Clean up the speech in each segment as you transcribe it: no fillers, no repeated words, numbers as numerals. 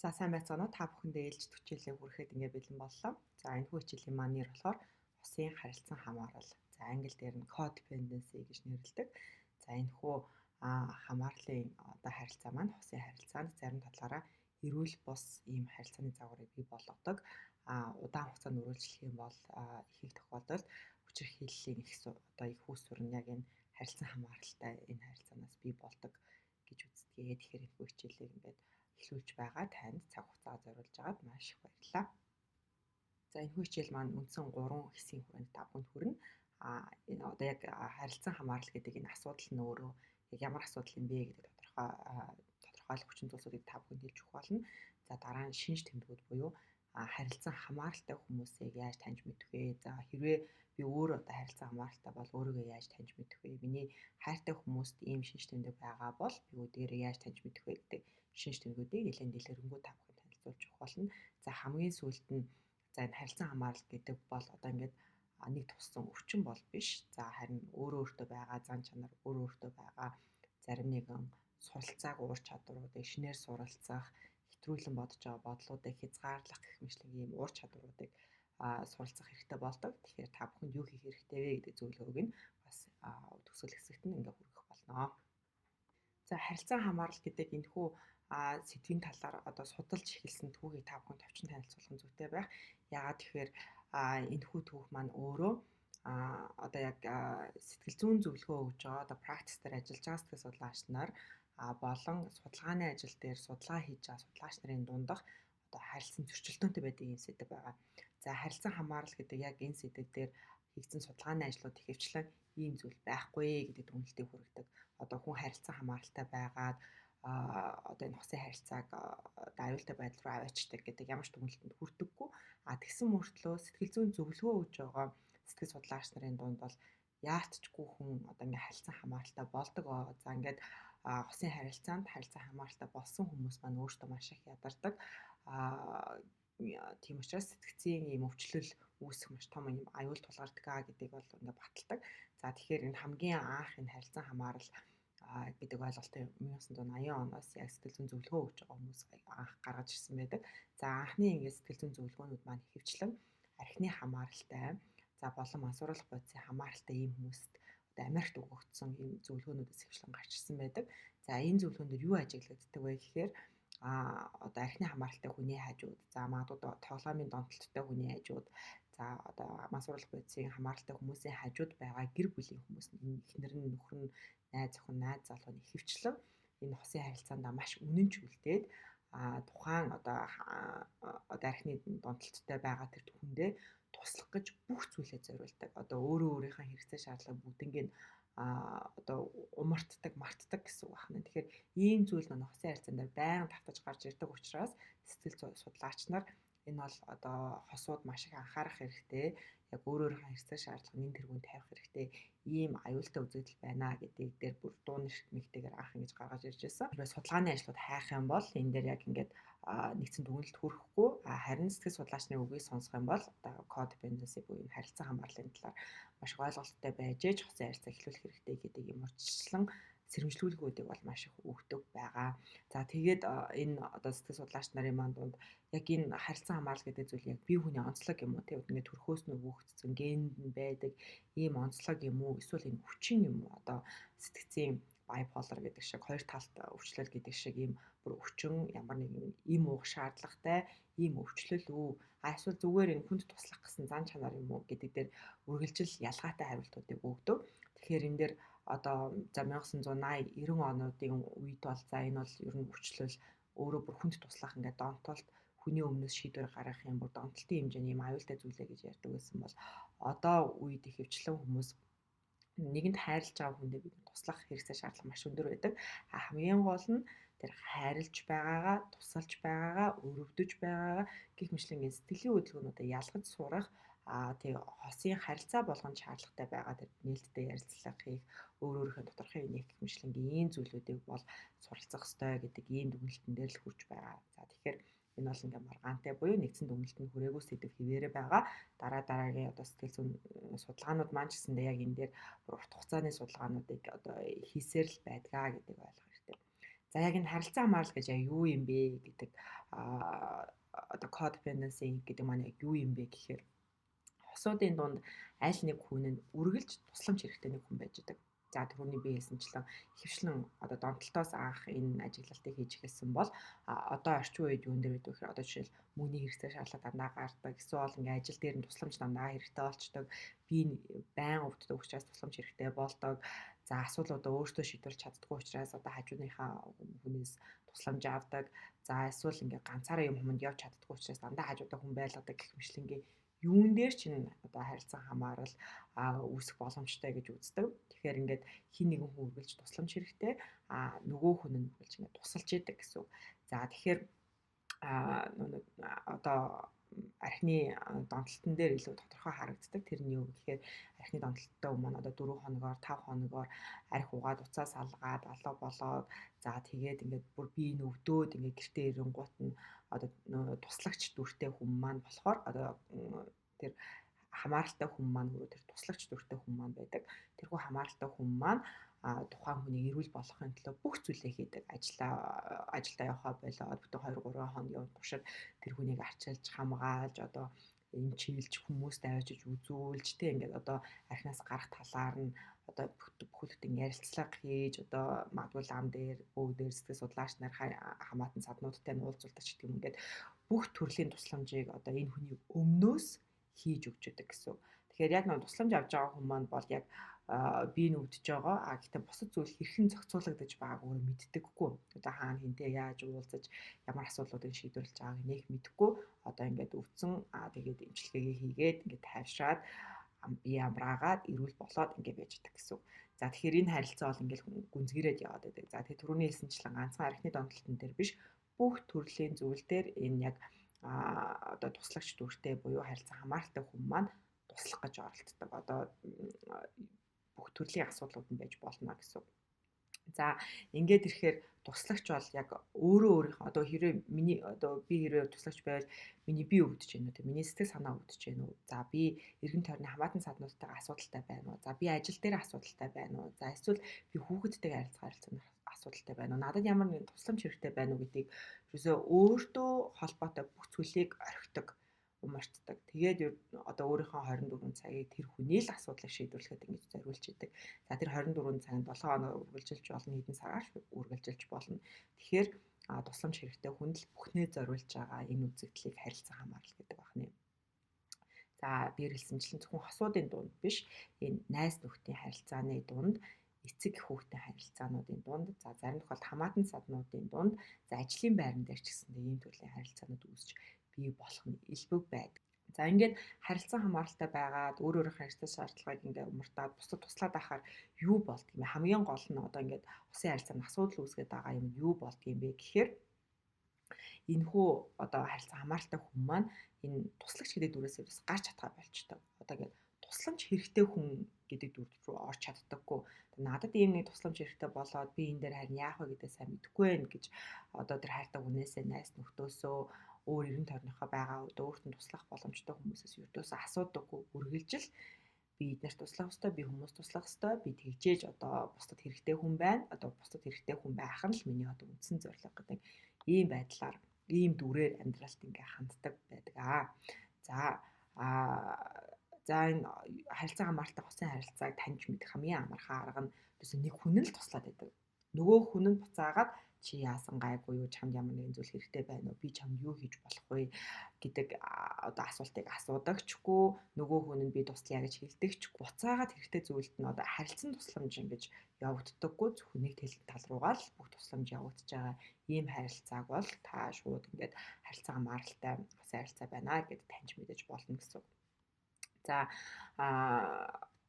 За сайн байцгаана уу? Та бүхэндээ ээлжид хичээлээ хүрэхэд ингээ бэлэн боллоо. За энэ хүү хичээлийн маань нэр болохоор усын харилцан хамаарал. За англи дээр нь codependency гэж нэрлэдэг. За энэ хүү хамаарлын одоо харилцаа маань усын харилцаанд зарим талаараа эрүүл бус ийм харилцааны загварыг бий болгодог. Удаан хугацаанд үргэлжлэх юм бол их их тохиолдолд хүчирхийллийн одоо их үүсвэр нь яг энэ харилцан хамааралтай энэ харилцаанаас бий болдог гэж үздэг. Тэгэхээр энэ хүү хичээлийг ингээд эхлүүлж байгаа танд цаг хугацаа зориулж байгаад маш их баярлалаа. За энэ хичээл маань үндсэн 3 хэсгийн хүрээнд та бүхэнд хүрнэ. Энэ одоо яг харилцан хамаарал гэдэг энэ асуудал нь өөрөө яг ямар асуудал юм бэ гэдэг тодорхойлох хүчин зүйлсүүдийг та бүхэнд хэлж өгөх болно. За дараа нь шинж тэмдгүүд буюу харилцан хамааралтай хүмүүсийг яаж таньж мэдэх вэ? За хэрвээ би өөрөө одоо харилцан хамааралтай бол өөрийгөө яаж таньж мэдэх вэ? Миний хайртай хүмүүст ийм шинж тэмдэг байгаа бол би үүдээрээ яаж таньж мэдэх вэ гэдэг шинж тэмдгүүдийг нэлээд дэлгэрэнгүй та бүхэнд танилцуулж өгөх болно. За хамгийн сүүлд нь за энэ харилцан хамаарал гэдэг бол одоо ингээд нэг туссан өвчин бол биш. За харин өөртөө байгаа зан чанар, өөртөө байгаа зарим нэгэн суралцааг уур чадваруудыг шинээр суралцах, хэтрүүлэн бодож байгаа бодлуудыг хязгаарлах гэх мэтлэг ийм уур чадваруудыг суралцах хэрэгтэй болдог. Тэгэхээр та бүхэнд юу хийх хэрэгтэй вэ гэдэг зөвлөгөөг нь бас төгсгөл хэсэгт нь ингээ хүргэх болно. За харилцан хамаарал гэдэг энэхүү сэдвийн талаар одоо судалж эхэлсэн түүхийг та бүхэнд товчхон танилцуулах нь зүйтэй байх. Яагаад тэгэхээр энэхүү түүх маань өөрөө одоо яг сэтгэл зүйн зөвлөгөө өгж байгаа одоо практис дээр ажиллаж байгаа сэтгэл судлаач нар болон судалгааны ажил дээр судалгаа хийж байгаа судлаач нарын дундах одоо харилцан зөрчилдөөнтэй байдаг юм сэдв байгаа. За харилцан хамаарал гэдэг яг энэ сэдв дээр хийгдсэн судалгааны ажлууд ихэвчлэн ийм зүйл байхгүй гэдэг дүгнэлтийг хүргэдэг. Одоо хүн харилцан хамааралтай байгаад одоо энэ хосын харилцааг аюултай байдал руу аваачдаг гэдэг ямар ч дүгнэлтэнд хүрдэггүй. Тэгсэн мөртлөө сэтгэл зүйн зөвлөгөө өгж байгаа сэтгэл судлаач нарын дунд бол яалтчгүй хүн одоо ингээ харилцан хамааралтай болдог. За ингээд хосын харилцаанд харилцан хамааралтай болсон хүмүүс маань өөртөө маш их ядардаг. Тийм учраас сэтгцийн ийм өвчлөл үүсэх маш том юм аюул тулгардаг гэдгийг бол ингээ баталдаг. За тэгэхээр энэ хамгийн анх энэ харилцан хамаарал гэдэг ойлголтыг 1980 оноос яг сэтгэл зүйн зөвлөгөө өгж байгаа хүмүүс анх гаргаж ирсэн байдаг. За анхны ингээд сэтгэл зүйн зөвлөгөөнүүд маань ихэвчлэн архины хамааралтай, за болон мансууруулах бодисын хамааралтай ийм хүмүүст одоо Америкт өгөгдсөн ийм зөвлөгөөнүүдээс ихэвчлэн гарч ирсэн байдаг. За энэ зөвлөгөөнөөр юу ажиглагддаг вэ гэхээр одоо архины хамааралтай хүний хажууд, за магадгүй тоглоомын донтолттой хүний хажууд, за одоо мансууруулах бодисын хамааралтай хүмүүсийн хажууд байгаа гэр бүлийн хүмүүс эхнэр нь, нөхөр нь, найз охин, найз залуу нь ихэвчлэн энэ хосын харилцаанд маш үнэнч үлдээд тухайн одоо архины донтолттой байгаа тэр хүндээ туслах гэж бүх зүйлээ зориулдаг. Одоо өөрийнхөө хэрэгцээ шаардлага бүгднийг одоо умартдаг, мартдаг гэсэн үг байна. Тэгэхээр ийм зүйл нь хосын харилцаан дээр байнга татаж гарч ирдэг учраас сэтгэл судлаач нар энэ бол одоо хосууд маш их анхаарах хэрэгтэй. Яг өөрийнхөө хэрэгцээ шаардлага нэн тэргүүнд тавих хэрэгтэй. Ийм аюултай үзэгдэл байна гэдгийг дээр бүр дуун нэгтэйгээр анх ингэж гаргаж ирж байсан. Хэрвээ судалгааны ажлууд хайх юм бол энэ дээр яг ингээд нэгдсэн дүгнэлт хүрэхгүй харин сэтгэл судлаачны үгийг сонсох юм бол одоо codependency буюу харилцан хамаарлын талаар маш их ойлголттой байж ээж хосын харилцаа эхлүүлэх хэрэгтэй гэдэг юм урьдчилан сэрэмжлүүлгүүдийг бол маш их өгдөг байгаа. За тэгээд энэ одоо сэтгэл судлаач нарын маань дунд яг энэ харилцан хамаарал гэдэг зүйл яг бие хүний онцлог юм уу? Тэгээд ингээд төрхөөс нь өгөгдсөн генд нь байдаг ийм онцлог юм уу? Эсвэл энэ хүчин юм уу? Одоо сэтгцийн bipolar гэдэг шиг хоёр талт өвчлөл гэдэг шиг ийм бүр өвчин ямар нэгэн им уух шаардлагатай ийм өвчлөл үү? Эсвэл зүгээр энэ хүнд туслах гэсэн зан чанар юм уу гэдэг дээр үргэлжил ялгаатай хариултуудыг өгдөг. Тэгэхээр энэ дээр одоо за 1980 90 онуудын үед бол за энэ бол ер нь өвчлөл өөрөө бүр хүнд туслах ингээд донтолт хүний өмнөөс шийдвэр гаргах юм бүр донтолтын хэмжээний юм аюултай зүйлээ гэж ярьдаг байсан бол одоо үед ихэвчлэн хүмүүс нэгэнд хайрлаж байгаа хүндээ бид туслах хэрэгцээ шаардлага маш өндөр байдаг. Хамгийн гол нь тэр хайрлаж байгаагаа, тусалж байгаагаа, өрөвдөж байгаагаа гэх мэтлэн сэтгэлийн хөдөлгөөнүүдэд ялгаж сурах тэг хосын харилцаа болгонд шаардлагатай байгаа тэр нээлттэй ярилцлага хийх өөрийнхөө тодорхой үнийг гэх мэтлэнгийн ийм зүйлүүдийг бол суралцах ёстой гэдэг ийм дүгнэлтэн дээр л хүрч байгаа. За тэгэхээр энэ бол ингээ маргаантай буюу нэгдсэн дүгнэлтэнд хүрээгүй сэдв хിവэрэ байгаа. Дараагийн одоо сэтгэл зүйн судалгаанууд маань ч гэсэндээ яг энэ дээр урт хугацааны судалгаануудыг одоо хийсээр л байдгаа гэдэг ойлгох хэрэгтэй. За яг энэ харилцан хамаарал гэж яг юу юм бэ гэдэг одоо codependency гэдэг маань яг юу юм бэ гэхээр хосуудын дунд аль нэг хүн нь үргэлж тусламж хэрэгтэй нэг хүн байж байгаа. За түрүүний би хэлсэнчлэн ихэвчлэн одоо донтолтоос анх энэ ажиглалтыг хийж эхэлсэн бол одоо орчин үед юун дээр байдаг гэхээр одоо жишээл мөнгөний хэрэгцээ шаардлага дандаа гардаг. Эсвэл ингээ ажил дээр нь тусламж дандаа хэрэгтэй болчдөг. Би байн өвддөг учраас тусламж хэрэгтэй болдог. За асуудлуудаа өөртөө шийдвэрлэж чаддгүй учраас одоо хажууныхаа хүнээс тусламж авдаг. За эсвэл ингээ ганцаараа юм хүмэнд явж чаддгүй учраас дандаа хажуудаа хүн байлгадаг гэх мэтлэнгийн юун дээр ч энэ одоо харилцан хамаарал үүсэх боломжтой гэж үздэг. Тэгэхээр ингээд хин нэгэн хүн үргэлж тусламж хэрэгтэй нөгөө хүн нь үргэлж ингээд тусалж идэг гэсэн үг. За тэгэхээр одоо архины донтолтон дээр илүү тодорхой харагддаг. Тэр нь юу гэхээр архины донтолттой хүмүүс маань одоо 4 хоногоор 5 хоногоор архи угаад уцаа салгаад алга болоод за тэгээд ингээд бүр бие нь өвдөөд ингээд гэртээ ирэнгуут нь одоо туслагч дүртэй хүмүүс маань болохоор одоо тэр хамааралтай хүмүүс маань өөрөө тэр туслагч дүртэй хүмүүс маань байдаг. Тэрхүү хамааралтай хүмүүс маань тухайн хүнийг эрүүл болгохын тулд бүх зүйлээ хийдэг. Ажилдаа явахаа болоод бүтэн 2-3 хоногийн туршид тэр хүнийг арчилж, хамгаалж одоо эмчилж, хүмүүст авчиж үзүүлж тэг ингээд одоо архинаас гарах талаар нь одоо бүхэлдэн ярилцлага хийж одоо магадгүй лам дээр, өвөг дээр сэтгэл судлаач нар хамаатан саднуудтай нь уулзуулдаг ч гэдэг юм ингээд бүх төрлийн тусламжийг одоо энэ хүний өмнөөс хийж өгч өгдөг гэсэн. Тэгэхээр яг нэг тусламж авч байгаа хүмүүс маань бол яг бие нь өвдөж байгаа. Гэхдээ бусад зүйл хэрхэн зохицуулагдаж байгааг өөрөө мэддэггүй. Одоо хаана хинтээ яаж уулзаж ямар асуудлуудыг шийдвэрлэж байгааг нэг мэдэхгүй. Одоо ингээд өвдсөн тэгээд эмчилгээгээ хийгээд ингээд тайвшраад бие амраагаад эрүүл болоод ингээд байж байгаа гэсэн. За тэгэхээр энэ харилцаа бол ингээд гүнзгийрээд яваад байдаг. За тэгээд түрүүний хэлсэнчлэн ганцхан архины донтолтон дээр биш бүх төрлийн зүйл дээр энэ яг одоо туслагч дүртэй буюу харилцан хамааралтай хүн маань туслах гэж оролддог. Одоо бүх төрлийн асуудлууд нь байж болно гэсэн. За ингээд ирэхээр туслагч бол яг өөрийнхөө одоо хэрвээ миний одоо би хэрвээ туслагч байвал миний бие өвдөж байна уу те миний сэтгэл санаа өвдөж байна уу за би эргэн тойрны хамаатан саднуудтайгаа асуудалтай байна уу за би ажил дээр асуудалтай байна уу за эсвэл би хүүхэдтэйгээ харилцаанд асуудалтай байна уу надад ямар нэгэн тусламж хэрэгтэй байна уу гэдгийг ерөөсөө өөртөө холбоотой бүх зүйлийг орхидог умартдаг. Тэгээд одоо өөрийнхөө 24 цагийг тэр хүний л асуудлыг шийдвэрлэхэд ингэж зориулж идэг. За тэр 24 цагт 7 хоног үргэлжилж болно, хэдэн цагаар үргэлжилж болно. Тэгэхээр тусламж хэрэгтэй хүнд л бүхнээ зориулж байгаа энэ үзэгдлийг харилцан хамаарал гэдэг байна. За биерлэлсэнчлэн зөвхөн хосуудын дунд биш, энэ найз нөхдийн харилцааны дунд эцэг хүүхдийн харилцаануудын дунд за зарим тохиолдолд хамаатан саднуудын дунд за ажлын байран дээр ч гэсэндээ ийм төрлийн харилцаанууд үүсч бий болох нь илбэг байдаг. За ингээд харилцан хамааралтай байгаад өөрийнхөө харилцаа шаардлагыг ингээд умартаад бусдад туслаад байхаар юу болдг юм бэ? Хамгийн гол нь одоо ингээд усын харилцаанд асуудал үүсгээд байгаа юм юу болдг юм бэ гэхээр энэхүү одоо харилцан хамааралтай хүн маань энэ туслагч гэдэг дүрээсээ бас гарч чадхаа болчтой. Одоо ингээд тусламж хэрэгтэй хүн гэдэг дүр рүү орч чаддаггүй. Надад ийм нэг тусламж хэрэгтэй болоод би энэ дээр харин яах вэ гэдээ сайн мэдэхгүй байх гэж одоо тэр хайртай хүнээсээ найз нөхдөөсөө өөр эргэн тойрныхоо байгаа өөрт нь туслах боломжтой хүмүүсээс юрдөөсөө асуудаггүй үргэлжил би эднэрт туслах ёстой би хүмүүс туслах ёстой би тэгжээж одоо бусдад хэрэгтэй хүн байна одоо бусдад хэрэгтэй хүн байх нь л миний одоо үндсэн зорилго гэдэг ийм байдлаар ийм дүрээр амьдралд ингээ ханддаг байдаг за энэ харилцаа хамааралтай хосын харилцааг таньж мэдэх хамгийн амархан арга нь биш нэг хүн л туслаад байдаг нөгөө хүн нь буцаагаад чи яасан гайгүй юу чамд ямар нэгэн зүйл хэрэгтэй байна уу би чамд юу хийж болох вэ гэдэг одоо асуултыг асуудагчгүй нөгөө хүн нь би туслая гэж хэлдэгчгүй буцаагаад хэрэгтэй зүйлд нь одоо харилцан тусламж ингэж явагддаггүй зөвхөн нэг тал руугаа л бүх тусламж явагдаж байгаа ийм харилцааг бол та шууд ингээд харилцаа хамааралтай ус харилцаа байна гэдээ таньж мэдэж болно гэсэн. За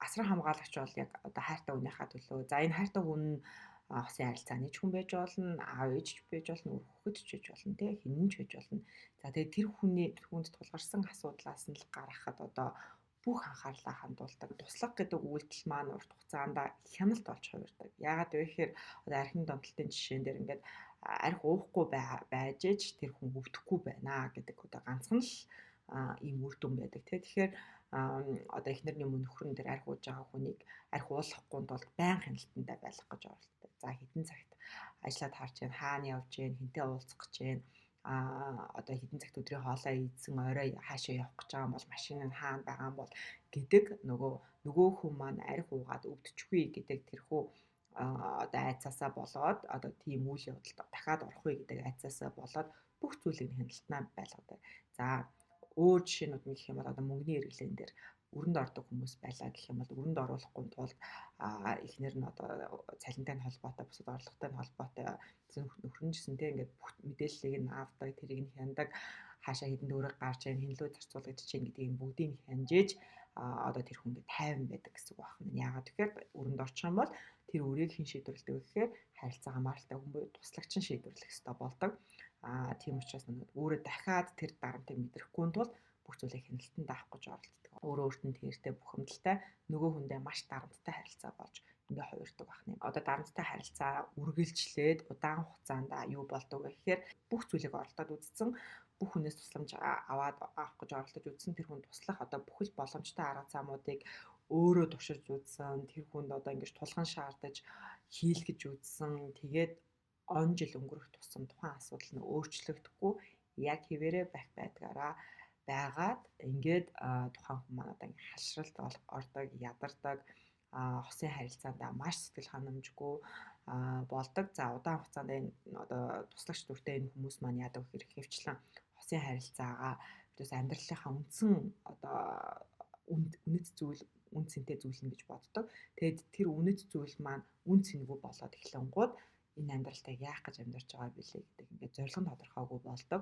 асран хамгаалагч бол яг одоо хайртай хүнийхээ төлөө за энэ хайртай хүн хосын харилцааны ч хүн байж болно, аав ээж ч байж болно, хүүхэд ч байж болно, тэ хинэн ч байж болно. За тэгээд тэр хүнд тулгарсан асуудлаас нь л гаргахад одоо бүх анхаарлаа хандуулдаг. Туслах гэдэг үйлдэл маань урт хугацаанд хяналт болж хувирдаг. Яагаад вэ гэхээр одоо архины донтолтын жишээн дээр ингээд архи уухгүй байж ээж тэр хүн өвдөхгүй байна гэдэг одоо ганцхан л ийм үр дүн байдаг. Тэгэхээр одоо эхнэрний өмнө нөхрөн дээр архи ууж байгаа хүнийг архи уулахгүй тулд байнга хяналтандаа байх гэж оролддог. За хэдэн цагт ажлаад харж байна, хаана явж байна, хинтээ уулзах гэж байна. Одоо хэдэн цагт өдрийн хоолоо идсэн орой хаашаа явах гэж байгаа юм бол машин нь хаана байгаа юм бол гэдэг нөгөө хүн маань арх уугаад өвдчихгүй гэдэг тэрхүү одоо айцаасаа болоод одоо тийм үйл явдалд дахиад орохгүй гэдэг айцаасаа болоод бүх зүйлийг хяналтнаа байлгадаг. За өөр жишээнүүд нь гэх юм бол одоо мөнгөний хэрэглэн дээр өрөнд ордог хүмүүс байлаа гэх юм бол өрөнд оруулахгүй тулд эхнэр нь одоо цалинтай холбоотой бусад орлоготой холбоотой нөхрөнжсэнтэй ингээд бүх мэдээллийг нь авдаг, тэрийг нь хяндаг, хаашаа хэдэн төгрөг гарч ийн хинлүү зарцуулагдаж чинь гэдгийг бүгдийг нь хянжээж одоо тэр хүн ингээд тайван байдаг гэсэн үг байна. Яагаад тэгэхээр өрөнд орчих юм бол тэр үрийг хэн шийдвэрлэдэг вэ гэхээр харилцаа хамааралтай хүн буюу туслагч нь шийдвэрлэх ёстой болдог. Тийм учраас өөрөө дахиад тэр дарамтыг мэдрэхгүй тул бүх зүйлийг хяналтанд авах гэж оролддог. Өөрөө өөртөө тэртэй бухимдалтай нөгөө хүндээ маш дарамттай харилцаа болж ингээ хувирдаг байна. Одоо дарамттай харилцаа үргэлжлээд удаан хугацаанд юу болдог вэ гэхээр бүх зүйлийг оролдоод үзсэн, бүх хүнээс тусламж аваад авах гэж оролдож үзсэн, тэр хүн туслах одоо бүхэл боломжтой арга замуудыг өөрөө туршиж үзсэн, тэр хүнд одоо ингэж тулган шаардаж хийлгэж үзсэн. Тэгээд он жил өнгөрөх тусам тухайн асуудал нь өөрчлөгдөхгүй яг хэвээрээ байдгаараа байгаад ингээд тухайн хүн маань одоо ингээд хашралт ордог, ядардаг, хосын харилцаанд маш сэтгэл ханамжгүй болдог. За удаан хугацаанд энэ одоо туслагч дүртэй энэ хүмүүс маань яадаг вэ гэхээр хөвчлэн хосын харилцаагаа бидээс амьдралынхаа үндсэн одоо үнэт зүйл үн цэнтэй зүйл нь гэж боддог. Тэгэд тэр үнэт зүйл маань үн цэнгүй болоод эхлэнгууд энэ амьдралтыг яах гэж амьдарч байгаа билээ гэдэг ингээд зорилго нь тодорхойгүй болдог.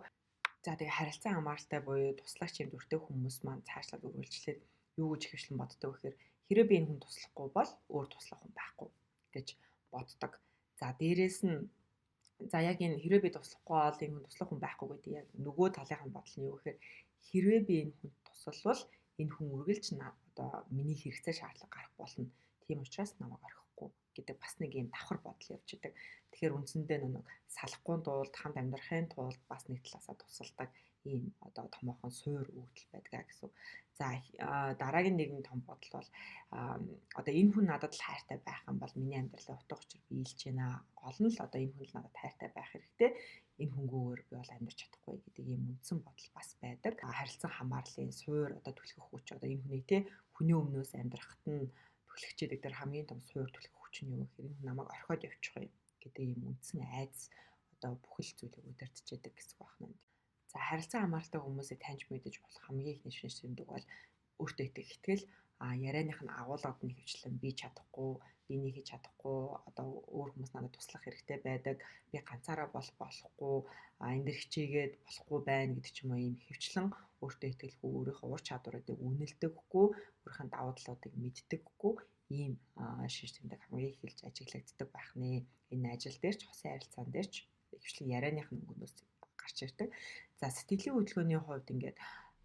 За тэгээ харилцан хамааралтай буюу туслагч юм дүртэй хүмүүс маань цаашлаад үргэлжлээд юу гэж ихэвчлэн боддог вэ гэхээр хэрэв би энэ хүн туслахгүй бол өөр туслах хүн байхгүй гэж боддог. За дээрэс нь за яг энэ хэрэв би туслахгүй бол энэ хүн туслах хүн байхгүй гэдэг яг нөгөө талынхаа бодол нь юу гэхээр хэрвээ би энэ хүнд тусалвал энэ хүн үргэлж одоо миний хэрэгцээ шаардлага гарах болно. Тийм учраас намайг орхихгүй гэдэг бас нэг юм давхар бодол явж идэг. Тэгэхээр үндсэндээ нэг салахгүй тулд хамт амьдрахын тулд бас нэг талаасаа тусалдаг ийм одоо томоохон суур өгдөл байдаг гэсэн. За дараагийн нэгэн том бодол бол одоо энэ хүн надад л хайртай байх юм бол миний амьдралын утга учир биелж байна. Гол нь л одоо энэ хүн л надад хайртай байх хэрэгтэй. Энэ хүнгүүгээр би бол амьдарч чадахгүй гэдэг ийм үндсэн бодол бас байдаг. Харилцан хамаарлын суур одоо түлхэх хүч одоо энэ хүний хүний өмнөөс амьдрахад нь түлхчээдэг дээр хамгийн том суур түлхэх хүч нь юу гэхээр энэ хүн намайг орхиод явчих юм гэдэг ийм үндсэн айдас одоо бүхэл зүйлийг удирдах гэсэн үг байна. За харилцан хамааралтай хүмүүсийг таньж мэдэж болох хамгийн ихний шинжлэх бол өөртөө итгэх итгэл, ярианых нь агуулгад нь хөвчлэн би чадахгүй, би нэг хийж чадахгүй, одоо өөр хүмүүс надад туслах хэрэгтэй байдаг, би ганцаараа болохгүй, энэ дэр хичээгээд болохгүй байна гэдэг ч юм уу ийм хөвчлэн өөртөө итгэлгүй, өөрийнхөө ур чадваруудыг үнэлдэггүй, өөрийнхөө давуу талуудыг мэддэггүй ийм шинж тэмдэг хамгийн их хэлж ажиглагддаг байх нэ. Энэ ажил дээр ч хосын харилцаан дээр ч хөвчлэн ярианых нь өнгөнөөс гарч ирдэг. За сэтгэлийн хөдөлгөөний хувьд ингээд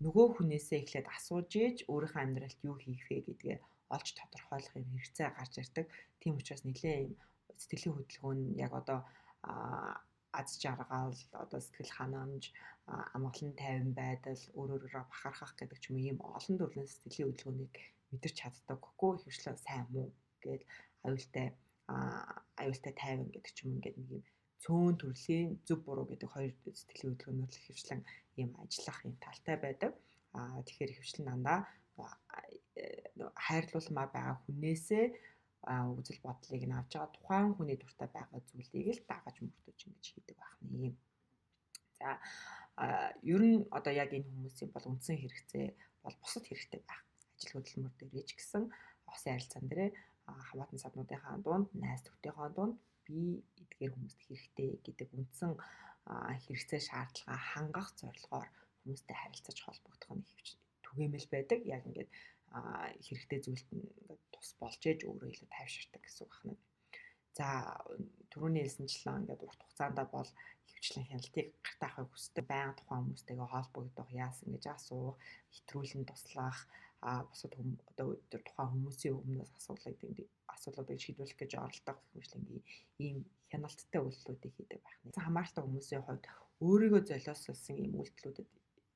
нөгөө хүнээсээ эхлээд асууж ийж өөрийнхөө амьдралд юу хийх вэ гэдгээ олж тодорхойлох юм хэрэгцээ гарч ирдэг. Тийм учраас нэлээд юм сэтгэлийн хөдөлгөөн нь яг одоо аз жаргал, одоо сэтгэл ханамж, амгалан тайван байдал, өөрөөрөө бахархах гэдэг ч юм ийм олон төрлийн сэтгэлийн хөдөлгөөнийг мэдэрч чаддаггүй хөвчлэн сайн муу гээд аюултай тайван гэдэг ч юм ингээд нэг юм цөөн төрлийн зөв буруу гэдэг хоёр сэтгэлийн хөдөлгөөнөөр л хөвчлэн ийм ажиллах юм талтай байдаг. Тэгэхээр хөвчлэн дандаа хайрлуулмаар байгаа хүнээсээ үзэл бодлыг нь авч байгаа тухайн хүний дуртай байгаа зүйлийг л дагаж мөрдөж ингэж хийдэг байх нэ. За ер нь одоо яг энэ хүмүүсийн бол үндсэн хэрэгцээ бол бусад хэрэгтэй байх. Ажил хөдөлмөр дээрээ ч гэсэн хосын харилцаан дээрээ хамаатан саднуудынхаа дунд, найз нөхдийнхөө дунд би эдгээр хүмүүст хэрэгтэй гэдэг үндсэн хэрэгцээ шаардлага хангах зорилгоор хүмүүстэй харилцаж холбогдох нь их түгээмэл байдаг. Яг ингээд хэрэгтэй зүйлд ингээд тус болж ээж өөрөө илүү тайвширдаг гэсэн үг байна. За түрүүний хэлсэнчлэн ингээд урт хугацаанд бол хөвчлэн хяналтыг гартаа авахыг хүсдэг. Байнга тухайн хүмүүстэйгээ холбогдох, яасан гэж асуух, хэтрүүлэн туслах, бусад одоо тухайн хүмүүсийн өмнөөс асуудлуудыг шийдвэрлэх гэж оролдох хэмжлэнгийн ийм хяналттай үйлдэлүүдийг хийдэг байх нь. Хамааралтай хүмүүсийн хувьд өөрийгөө золиослсон ийм үйлдэлүүдийг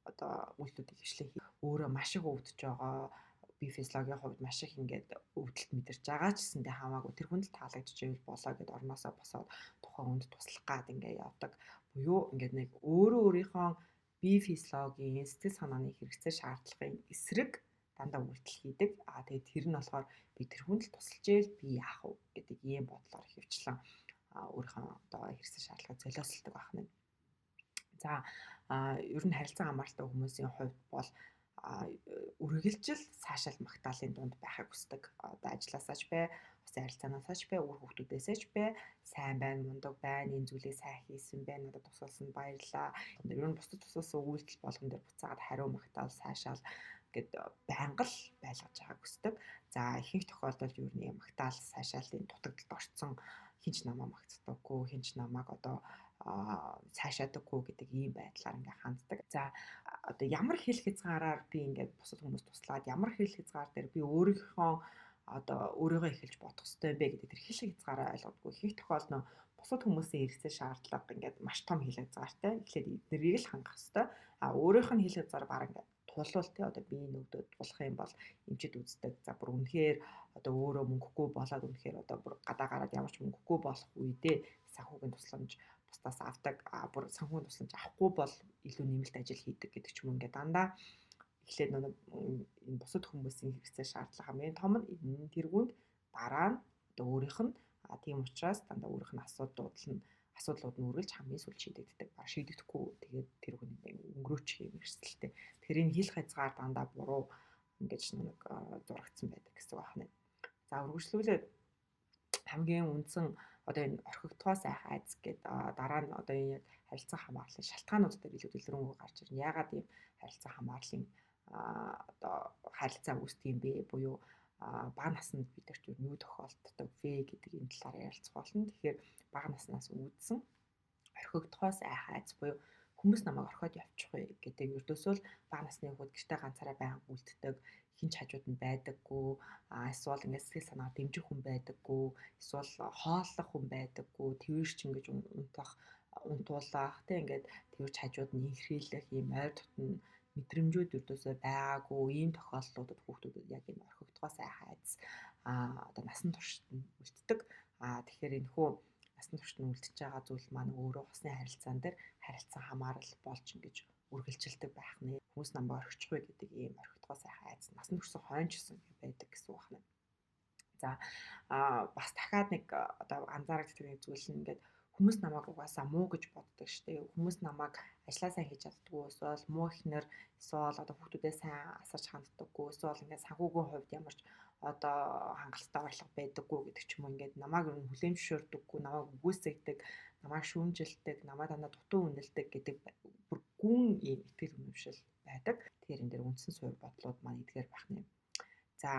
хвшлээ өөрөө маш их өвдөж байгаа, би физиологийн хувьд маш их ингээд өвдөлт мэдэрч байгаа ч гэсэндээ хамаагүй тэр хүнд л таалагдчих ивэл болоо гэд орноосоо босоод тухайн хүнд туслах гад ингээд явдаг. Буюу ингээд нэг өөрөө өөрийнхөө бие физиологийн сэтгэл санааны хэрэгцээ шаардлагын эсрэг дандаа үйлдэл хийдэг. Тэгээд тэр нь болохоор би тэр хүнд л тусалж ийл би яах вэ гэдэг ийм бодлоор хөвчлэн өөрийнхөө одоо хэрэгцээ шаардлагыг золиослдог байх нь. За ер нь харилцан хамааралтай хүмүүсийн хувьд бол үргэлжил цаашаал магтаалын дунд байхыг хүсдэг. Одоо ажилласаач бай, усын харилцаанаасаач бай, үр хүүхдүүдээсээч бай, сайн байна, мундаг байна, энэ зүйлийг сайн хийсэн байна, надад тусалсан баярлаа. Ер нь бусдад тусалсан үйлдэл болгон дээр буцаагаад хариу магтаал цаашаал гэд байнга л байлгаж байгааг хүсдэг. За ихэнх тохиолдолд ер нь магтаал цаашаалын дутагдалд орцсон хинч намаа магтдаггүй, хинч намааг одоо цаашаадаггүй гэдэг ийм байдлаар ингээ ханддаг. За одоо ямар хэл хязгаараар би ингээд бусад хүмүүст туслаад ямар хэл хязгаар дээр би өөрийнхөө одоо өөрийгөө эхэлж бодох хэрэгтэй юм бэ гэдэг тэр хэл хязгаараа ойлгодгүй. Их тохиолдолд бусад хүмүүсийн хэрэгцээ шаардлага ингээд маш том хэл хязгаартай. Тэгэхээр эднэрийг л хангах хэрэгтэй. Өөрийнх нь хэл хязгаар баг ингээд тулвал тий одоо би нөгдөө тулах юм бол эмчэд үздэг. За бүр үнэхээр одоо өөрөө мөнгөгүй болоод үнэхээр одоо бүр гадаа гараад ямар ч мөнгөгүй болох үедээ санхүүгийн тусламж бусдаас авдаг. Бүр санхүүгийн тусламж авахгүй бол илүү нэмэлт ажил хийдэг гэдэг ч юм ингээд дандаа эхлээд нэг энэ бусад хүмүүсийн хэрэгцээ шаардлага хамгийн том нь энэ тэргүүнд дараа нь одоо өөрийнх нь тийм учраас дандаа өөрийнх нь асуудлууд нь үргэлж хамгийн сүүл шийдэгддэг. Шийдэгдэхгүй тэгээд тэр хүн өнгөрөөч юм эрсдэлтэй. Тэгэхээр энэ хил хязгаар дандаа буруу ингэж нэг зурагдсан байдаг гэсэн үг байна. За үргэлжлүүлээд хамгийн үндсэн одоо энэ орхигдохоо сайхан айц гэдэг дараа нь одоо энэ яг харилцан хамаарлын шалтгаанууд дээр илүү дэлгэрэнгүй гарч ирнэ. Яагаад ийм харилцан хамаарлын одоо харилцаа үүсдэг юм бэ? Буюу бага наснд бидэрт юу тохиолддог вэ гэдэг энэ талаар ярилцах болно. Тэгэхээр бага наснаас үүдсэн орхигдохоо сайхан айц буюу хүмүүс намайг орхиод явчихгүй гэдэг ердөөсөө л бага насны хүмүүс гэртээ ганцаараа байнга үлддэг, хинч хажууд нь байдаггүй, эсвэл ингээд сэтгэл санаа дэмжих хүн байдаггүй, эсвэл хооллох хүн байдаггүй, тэрч ингэж унтуулах тийм ингээд тэрч хажууд нь инхрийлэх ийм ойр дотн мэдрэмжүүд ердөөсөө байгаагүй ийм тохиолдлуудад хүүхдүүдэд яг энэ орхигдохоо сайхан айц одоо насан туршид нь үлддэг. Тэгэхээр энэ хүү насан туршид нь үлдчихэж байгаа зүйл маань өөрөө усны харилцаан дээр харилцан хамаарал болж ингэж үргэлжилдэг байх нэ. Хүмүүс намайг орхичихгүй гэдэг ийм орхигдохоо сайхан айц насан туршсан хойно ч гэсэн байдаг гэсэн үг байна. За бас дахиад нэг одоо анзаарэгдэх нэг зүйл нь ингээд хүмүүс намайг угаасаа муу гэж боддог штеп. Хүмүүс намайг ажиллаа сайн хийж чаддаггүй, эсвэл муу ихнэр, эсвэл одоо хүүхдүүдээ сайн асарч ханддаггүй, эсвэл ингээд санхүүгийн хувьд ямар ч одоо хангалттай орлого байдаггүй гэдэг ч юм уу ингээд намайг хүлээн зөвшөөрдөггүй, намайг үгүйсгдэг, намайг шүүмжилдэг, намайг дандаа дутуу үнэлдэг гэдэг бүр гүн ийм итгэл үнэмшил байдаг. Тэгэхээр энэ дэр үндсэн суурь бодлууд маань эдгээр байх нэ. За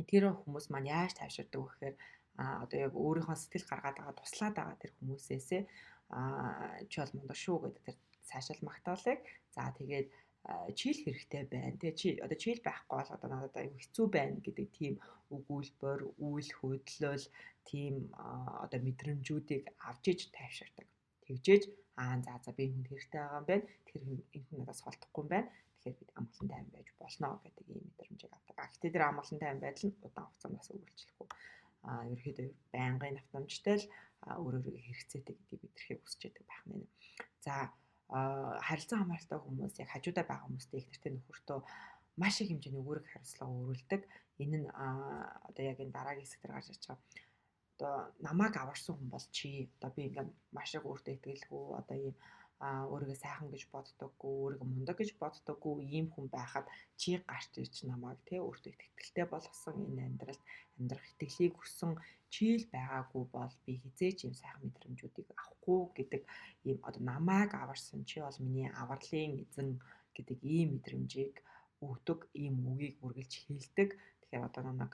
тэр хүмүүс маань яаж тайвширдаг вэ гэхээр одоо яг өөрийнхөө сэтгэл гаргаад байгаа туслаад байгаа тэр хүмүүсээсээ чи бол мундаг шүү гэдэг тэр цаашаал магтаалыг за тэгээд чийл хэрэгтэй байна. Тэгээ чи одоо чийл байхгүй бол одоо надад аюу хэцүү байна гэдэг тийм өгүүлбэр, үйл хөдлөл, тийм одоо мэдрэмжүүдийг авч иж тайвширдаг. Тэгжээж за би хүнд хэрэгтэй байгаа юм байна. Тэр энэ хүн надаас холдохгүй юм байна. Тэгэхээр бид амгалан тайван байж болно гэдэг ийм мэдрэмжийг авдаг. Гэхдээ тэр амгалан тайван байдал нь удаан хугацаанд үргэлжлэхгүй. Ерөөхдөө байнгын автомжтой л өөрөөрөө хэрэгцээтэй гэдгийг мэдрэхийг хүсэж байдаг байх нэ. За харилцан хамааралтай хүмүүс яг хажуудаа байгаа хүмүүстэй их нэртэй нөхөртөө маш их хэмжээний үүрэг хариуцлага өөрүүлдэг. Энэ нь одоо яг энэ дараагийн хэсэг дээр гарч ирж байгаа. Одоо намайг аварсан хүн бол чи одоо би ингээм маш их өөртөө итгэлгүй одоо ийм өөрийгөө сайхан гэж боддоггүй, өөрийгөө мундаг гэж боддоггүй ийм хүн байхад чи гарч ирж намайг тий өөртөө итгэлтэй болгосон энэ амьдралд амьдрах итгэлийг өссөн чийл байгаагүй бол би хизээч ийм сайхан мэдрэмжүүдийг авахгүй гэдэг ийм одоо намайг аварсан чи бол миний авралын эзэн гэдэг ийм мэдрэмжийг өгдөг ийм үгийг үргэлж хэлдэг. Тэгэхээр одоо намайг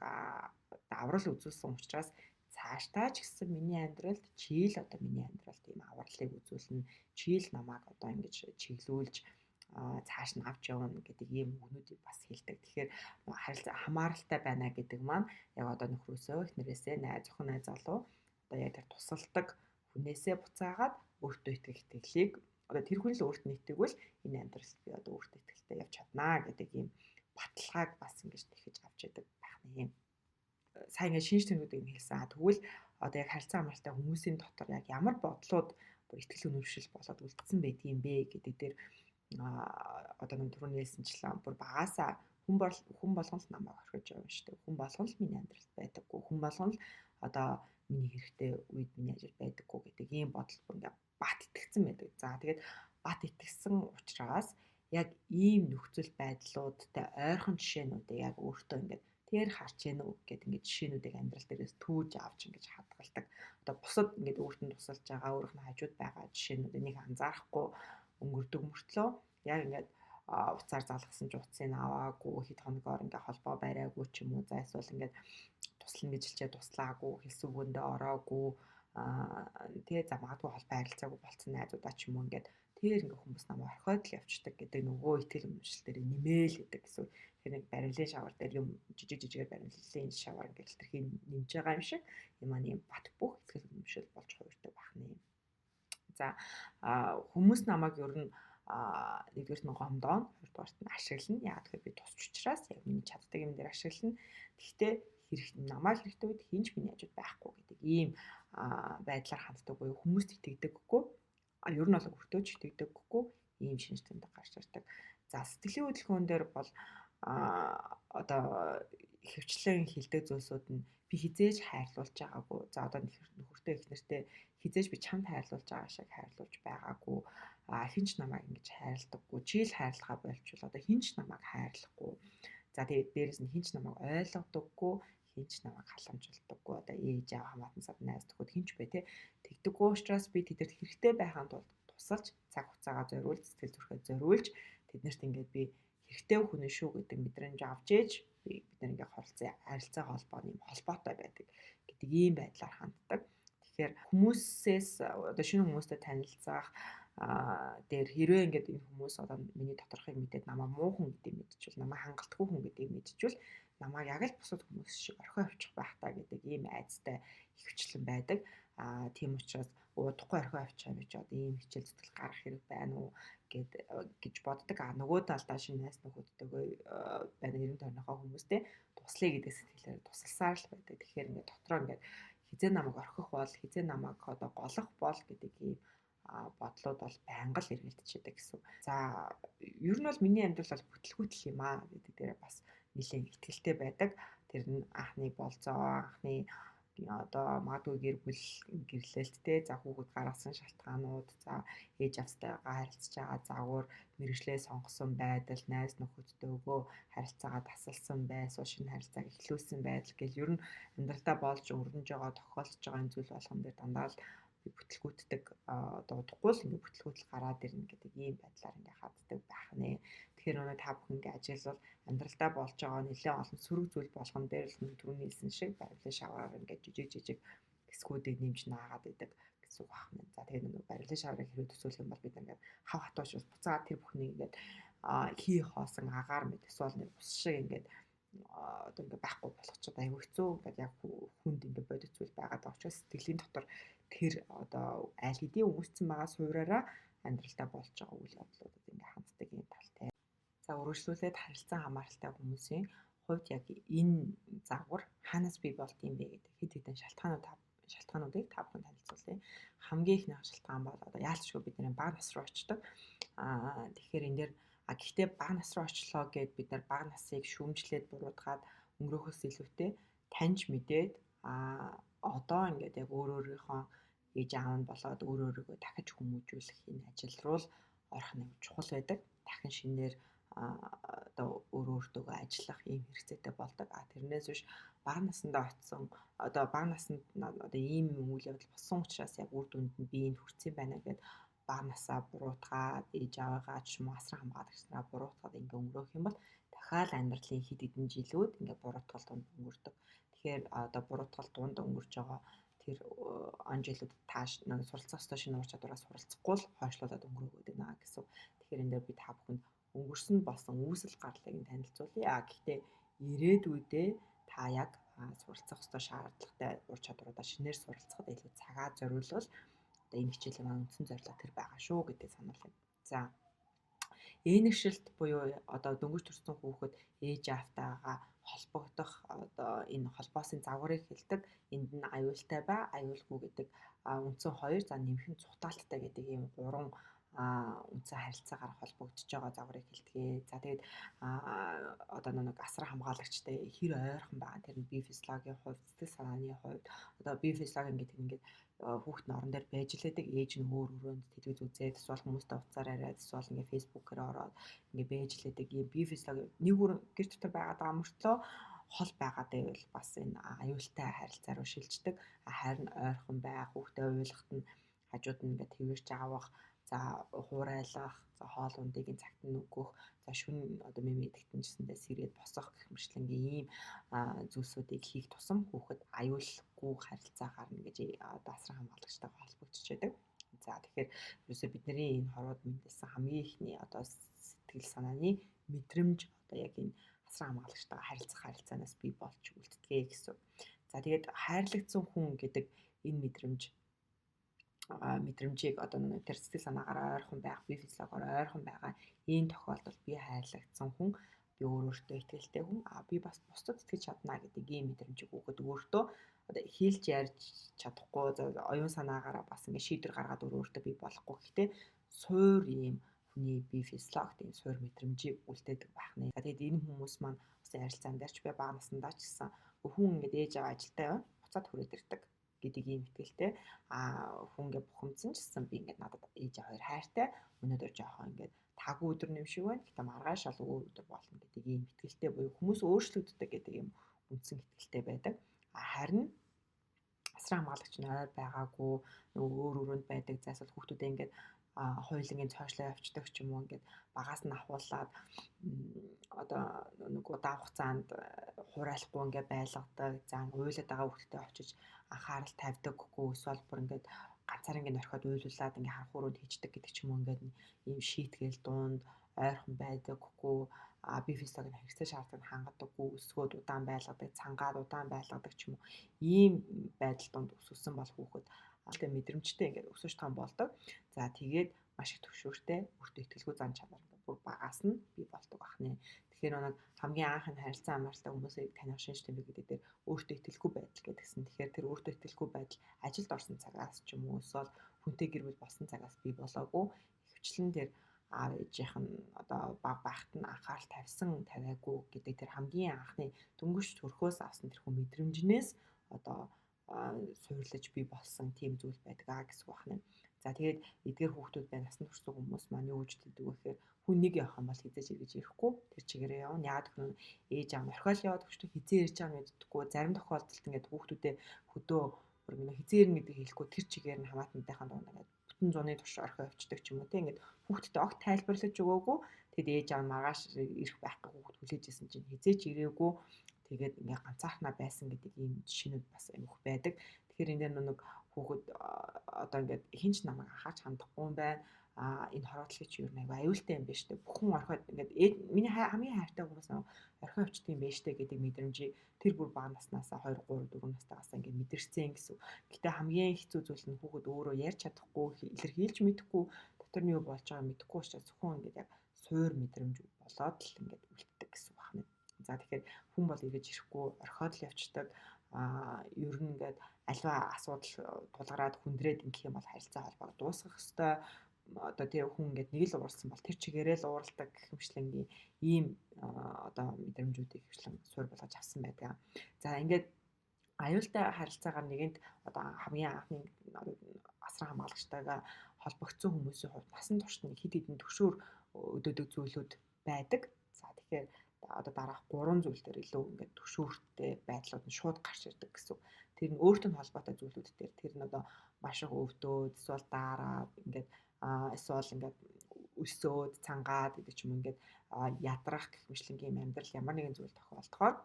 аврал үзүүлсэн учраас цаашдаа ч гэсэн миний амьдралд чийл одоо миний амьдралд ийм авралыг үзүүлнэ. Чийл намайг одоо ингэж чиглүүлж цааш нь авч явна гэдэг ийм үгнүүдийг бас хэлдэг. Тэгэхээр харилцаа хамааралтай байна гэдэг маань яг одоо нөхрөөсөө, эхнэрээсээ, найз охин найз залуу одоо яг тэр тусалдаг хүнээсээ буцаагаад өөртөө итгэх итгэлийг одоо тэр хүн л өөрт нь итгэвэл энэ амьдралд би одоо өөртөө итгэлтэй явж чаднаа гэдэг ийм баталгааг бас ингэж тэгэж авч яадаг байх нь юм. Сайн ингээд шинж тэмдгүүдийг хэлсэн. Тэгвэл одоо яг харилцаа хамааралтай хүмүүсийн дотор яг ямар бодлууд бүр ихтгэл үнэмшил болоод үлдсэн байдгийм бэ гэдэг дээр одоо нэг түрүү нээлсэнчлэн бүр багаасаа хүн болгон л намайг орхиж явна шүү дээ. Хүн болгон л миний амьдралд байдаггүй. Хүн болгон л одоо миний хэрэгтэй үед миний ажил байдаггүй гэдэг ийм бодол бүр ингээд бат итгэцэн байдаг. За тэгээд бат итгэсэн учраас яг ийм нөхцөл байдлуудтай ойрхон жишээнүүдээ яг өөртөө ингээд тэр харж яана уу гэдэг ингээд жишээнүүдийг амьдрал дээрээс түүж авч ингэж хадгалдаг. Одоо бусад ингээд өөртөө тусалж байгаа өөрийнх нь хажууд байгаа жишээнүүдийг нэг анзаарахгүй өнгөрдөг мөртлөө яг ингээд уцаар залгасан ч уцыг аваагүй хэд хоногоор ингээд холбоо бариагүй ч юм уу за эсвэл ингээд туслана гэж хэлчихэд туслаагүй хэлсэн үгэндээ ороогүй тэгээ за магадгүй холбоо харилцаагүй болцсон найзуудаа ч юм уу ингээд тэр ингээд хүмүүс намайг орхиод л явчихдаг гэдэг нөгөө итгэл үнэмшил дээр нэмээл гэдэг гэсэн. Тэр нэг барилын шавар дээр юм жижигээр барилын шавар ингээд хэлтэрхий нэмж байгаа юм шиг юм аа юм бат бүх итгэл үнэмшил болж хувирдаг байх нь. За хүмүүс намайг ер нь нэгдүгээрт нь гомдооно, хоёрдугаарт нь ашиглана. Яагаад гэвэл би тусч учраас яг миний чаддаг юм дээр ашиглана. Гэхдээ намайг хэрэгтэй үед хинч миний хажууд байхгүй гэдэг ийм байдлаар ханддаг буюу хүмүүст итгэдэггүй. Ер нь бол өртөөж итгэдэггүй ийм шинж тэмдэг гарч ирдэг. За сэтгэлийн хөдөлгөөн дээр бол одоо хөвчлэн хилдэг зүйлсүүд нь би хизээж хайрлуулж байгаагүй. За одоо нөхөртөө их нэртэй хизээж би чамд хайрлуулж байгаа шиг хайрлуулж байгаагүй. Хинч намайг ингэж хайрладаггүй. Чи л хайрлахаа болчихвол одоо хинч намайг хайрлахгүй. За тэгээд дээрэс нь хинч намайг ойлгодоггүй, хинч намайг халамжилдаггүй. Одоо ээж аав хамаатан сад найз нөхөд хинч бэ те. Тэгдэггүй учраас би тэдэрт хэрэгтэй байхын тулд тусалж цаг хугацаагаа зориулж, сэтгэл зүрхээ зориулж тэднэрт ингээд би хэрэгтэй хүний шүү гэдэг мэдрэмж авч ээж бид нар ингээд харилцаа холбооны холбоотой байдаг гэдэг ийм байдлаар ханддаг. Тэгэхээр хүмүүсээс одоо шинэ хүмүүстэй танилцах дээр хэрвээ ингээд энэ хүмүүс одоо миний доторхыг мэдээд намайг муухан гэдгийг мэдчихвэл намайг хангалтгүй хүн гэдгийг мэдчихвэл намайг яг л бусад хүмүүс шиг орхио авчих байх таа гэдэг ийм айцтай ихвчлэн байдаг. Тийм учраас удахгүй орхио авчих юм чи одоо ийм хичээл зүтгэл гарах хэрэг байна уу гэж боддог. Нөгөө талдаа шинэ найз нөхөдтэйгээ байна 90 тоногоо хүмүүстэй туслая гэдэг сэтгэлээр тусалсаар л байдаг. Тэгэхээр ингээд дотроо ингээд хизээ намайг орхих бол хизээ намайг одоо голох бол гэдэг ийм бодлууд бол байнга л эргэлдчихэдэг гэсэн. За ер нь бол миний амьдрал бол бүтлгүүтэл юм аа гэдэг дээр бас нэлээд ихтгэлтэй байдаг. Тэр нь анхны болцоо, анхны одоо магадгүй гэр бүл гэрлэлттэй за хүүхэд гаргасан шалтгаанууд за ээж австайгаа харилцаж байгаа загвар мэрэгжлээ сонгосон байдал найз нөхөдтэйгөө харилцаагаа тасалсан байсан шинэ харилцааг эхлүүлсэн байдал гэж ер нь амьдралдаа болж өрнөж байгаа тохиолдож байгаа энэ зүйл болгон дээр дандаа л бүтлгүүтдэг одоо удахгүй л ингээ бүтлгүүтэл гараад ирнэ гэдэг ийм байдлаар ингээ хаддаг байх нэ. Тэгэхээр өнөө та бүхэн ингээ ажиллавал амьдралдаа болж байгаа нэлээд олон сөрөг зүйл болгон дээр л түрүүний хэлсэн шиг барилын шаваараар ингээ жижиг хэсгүүдийг нэмж наагаад идэг гэсэн үг байна. За тэгээд нөгөө барилын шаваарыг хэрэг төсөөлөх юм бол бид ингээ хав хатууш буцаад тэр бүхнийг ингээ хий хоосон агаар мэт эсвэл нэг ус шиг ингээ одоо ингээ байхгүй болгочиход аюу хэцүү ингээд яг хүнд ингээ бодит зүйл байгаад байгаа учраас сэтгэлийн дотор тэр одоо аль хэдийн үүссэн байгаа суураараа амьдралдаа болж байгаа үйл явдлуудад ингээ ханддаг юм талтай. За үргэлжлүүлээд харилцан хамааралтай хүмүүсийн хувьд яг энэ загвар хаанаас бий болд юм бэ гэдэг хэд хэдэн шалтгаануудыг та бүхэн танилцуулъя. Хамгийн ихний шалтгаан бол одоо яалтчгүй бидний бага нас руу очдог. Тэгэхээр энэ дээр гэхдээ бага нас руу очлоо гэд бид нар бага насыг шүүмжлээд буруутгаад өнгөрөхөөс илүүтэй таньж мэдээд одоо ингээд яг өөрийнхөө ээж аав нь болоод өөрийгөө дахиж хүмүүжүүлэх энэ ажил руу орох нь чухал байдаг. Дахин шинээр одоо өөртөө ажиллах ийм хэрэгцээтэй болдог. Тэрнээс биш бага насндаа очсон одоо бага наснд одоо ийм үйл явдал болсон учраас яг үр дүнд нь би энд хүрсэн байна гэд бага насаа буруутгаад ээж аваагаа ч юм уу асар хамгаалагч нараа буруутгаад ингээ өнгөрөх юм бол дахиад амьдралын хэд хэдэн жилүүд ингээ буруутгал дунд өнгөрдөг. Тэгэхээр одоо буруутгал дунд өнгөрч байгаа тэр он жилүүд тааш нэг суралцах ёстой шинэ ур чадвараа суралцахгүй л хойшлуулад өнгөрөөд байна гэсэн. Тэгэхээр энэ дээр би та бүхэнд өнгөрсөн болсон үүсэл гарлыг нь танилцуулъя. Гэхдээ ирээдүйдээ та яг суралцах ёстой шаардлагатай ур чадваруудаа шинээр суралцахад илүү цагаа зориулвал одоо энэ хичээлийн маань үндсэн зорилго тэр байгаа шүү гэдэг сануулъя. За Энершилт буюу одоо дөнгөж төрсэн хүүхэд ээж аавтайгаа холбогдох одоо энэ холбоосын загварыг хэлдэг. Энд нь аюултай ба аюулгүй гэдэг үндсэн хоёр, за нэмэх нь цутаалттай гэдэг ийм гурван үндсэн харилцаагаар холбогдож байгаа загварыг хэлдэг. За тэгээд одоо нэг асар хамгаалагчтай хэр ойрхон байгаа. Тэр нь бие физиологийн хувьд, сэтгэл санааны хувьд одоо бие физиологи гэдэг нь ингээд хүүхэд нь орон дээр байж лээдэг, ээж нь өөр өрөөнд телевиз үзээд, эсвэл хүмүүстэй уцаар яриад, эсвэл ингээд фейсбүүкээр ороод ингээд байж лээдэг ийм бие физиологи нэг өөр гэр дотор байгаа мөртлөө хол байгаад байвал бас энэ аюултай харилцаа руу шилждэг. Харин ойрхон байх, хүүхдээ уйлгахт нь хажууд нь ингээд тэрвэрч авах, за хуурайлах, за хоол ундыгийн цагт нь өгөх, за шүн одоо мими идэхтэнчсэндээ сэрээд босох гэх мэтчлэнгийн ийм зүйлсүүдийг хийх тусам хүүхэд аюулгүй харилцаа гарна гэж одоо асар хамгаалагчтайгаа холбогдож байдаг. За тэгэхээр ерөөсөө бидний энэ хорвоод мэдээлсэн хамгийн ихний одоо сэтгэл санааны мэдрэмж одоо яг энэ асар хамгаалагчтайгаа харилцах харилцаанаас бий болж үлддэгэ гэсэн. За тэгээд хайрлагдсан хүн гэдэг энэ мэдрэмжийг одоо нэг тэр сэтгэл санаагаараа ойрхон байх, бие физиологиороо ойрхон байгаа ийм тохиолдолд би хайрлагдсан хүн, би өөртөө итгэлтэй хүн, би бас бусдад итгэж чадна гэдэг ийм мэдрэмжийг өгөхөд өөртөө одоо хийлж ярьж чадахгүй, оюун санаагаараа бас ингэ шийдвэр гаргаад өөртөө би болохгүй. Гэхдээ суур ийм хүний бие физиологи тийм суур мэдрэмжийг үлдээдэг байх нэ. За тэгээд энэ хүмүүс маань бас ярилцаан дээрч би бага наснадаа ч гэсэн хүн ингээд ээж аваа ажилдаа яваа буцаад хүрээд ирдэг гэдэг ийм итгэлтэй. Хүн ингээд бухимдсан ч гэсэн би ингээд надад ээж аваа хоёр хайртай. Өнөөдөр жоохон ингээд таагүй өдөр нэм шиг байна. Гэтэ маргааш ал өөр өдөр болно гэдэг ийм итгэлтэй буюу хүмүүс өөрчлөгддөг гэдэг ийм үндсэн итгэлтэй байдаг. Харин асар хамгаалагч нь ойр байгаагүй нөгөө өөр өрөөнд байдаг. За эсвэл хүүхдүүдээ ингээд хоёулангийн цоошлоо явцдаг ч юм уу ингээд багаас нь ахуулаад одоо нэг удаан хугацаанд хуурайлахгүй ингээд байлгадаг. За уйлаад байгаа хүүхдэд очиж анхаарал тавьдаггүй, эсвэл бүр ингээд ганцаар ингээд орхиод уйлуулад ингээд харах урууд хийждэг гэдэг ч юм уу ингээд ийм шийтгээл дунд ойрхон байдаггүй, бие физиологийн хэрэгцээ шаардлагыг хангадаггүй, өсгөөд удаан байлгадаг, цангаад удаан байлгадаг ч юм уу ийм байдал донд өсвсөн бол хүүхэд алтай мэдрэмжтэй ингээд өсөж том болдог. За тэгээд маш их төвшөөртэй, өөртөө итгэлгүй зан чанар бүр багаас нь бий болдог байна. Тэгэхээр нэг хамгийн анхны харилцан амралтаа хүмүүсийг таних шинж тэмдэг гэдэг дээр өөртөө итгэлгүй байдал гэдгсэн. Тэгэхээр тэр өөртөө итгэлгүй байдал ажилд орсон цагаас ч юм уу эсвэл хүнтэй гэр бүл болсон цагаас бий болоогүй. Ихэвчлэн тэр аав ээжийнх нь одоо баг байхад нь анхаарал тавьсан тавиагүй гэдэг тэр хамгийн анхны дөнгөж төрхөөс авсан тэр хүн мэдрэмжнээс одоо суурлаж бий болсон тийм зүйл байдаг гэсэн байна. За тэгээд эдгээр хүүхдүүд бай насанд хүрсэн хүмүүс маань юу гэж хэлдэг вэ гэхээр хүн нэг явах юм бол хизээж эргэж ирэхгүй тэр чигээрээ явна. Яагаад гэвэл ээж аав нь орхиол яваад өгчдөг хизээ ирж байгаа мэддэггүй. Зарим тохиолдолд ингээд хүүхдүүдээ хөдөө бүр ингээд хизээ ирнэ гэдэг хэлэхгүй тэр чигээр нь хамаатантайхан дунд ингээд бүтэн зуны турш орхио явчихдаг ч юм уу тийм ингээд хүүхдэд огт тайлбарлаж өгөөгүй. Тэгэд ээж аав нь маргааш ирэх байхгүй хүүхд хүлээж исэн чинь хизээч ирээгүй. Тэгээд ингээ ганцаархнаа байсан гэдэг ийм жишээнүүд бас айвуух байдаг. Тэгэхээр энэ дээр нэг хүүхэд одоо ингээд хинч намайг анхаарч хандахгүй юм байна. Энэ хороодлогыг чи юу нэг аюултай юм байна штэ. Бүхэн орхиод ингээд миний хамгийн хайртай хүмүүс орхио явчихдаг юм байна штэ гэдэг мэдрэмжийг тэр бүр бага наснаасаа 2 3 4 настайгаас ингээд мэдэрсэн гэсэн. Гэтэ хамгийн хэцүү зүйл нь хүүхэд өөрөө ярьж чадахгүй, илэрхийлж мэдэхгүй, дотор нь юу болж байгааг мэдэхгүй учраас зөвхөн ингээд яг суур мэдрэмж болоод л ингээд үлддэг гэсэн байна. За тэгэхээр хүн бол эргэж ирэхгүй орхиод л явцдаг. Ер нь ингээд альва асуудал тулгараад хүндрээд ингэх юм бол харилцаа холбоог дуусгах ёстой. Одоо тэр хүн ингээд нэг л уурсан бол тэр чигээрээ л ууралдаг гэх мэтлэнгийн ийм одоо мэдрэмжүүдийг хвчлэн суур болгож авсан байдаг. За ингээд аюултай харилцаагаар нэгэнд одоо хамгийн анхны асар хамгаалагчтайгаа холбогдсон хүмүүсийн хувьд насан туршид хэд хэдэн төгшөөр өдөөдөг зүйлүүд байдаг. За тэгэхээр одоо дараах 3 зүйл дээр илүү ингээд төвшөөртэй байдлууд нь шууд гарч ирдэг гэсэн. Тэр нь өөртөө холбоотой зүйлүүд дээр тэр нь одоо маш их өвдөөд эсвэл дараад ингээд эсвэл ингээд өсөөд цангаад гэдэг ч юм ингээд ядрах гэх мэтлэнгийн амьдрал ямар нэгэн зүйл тохиолдохоор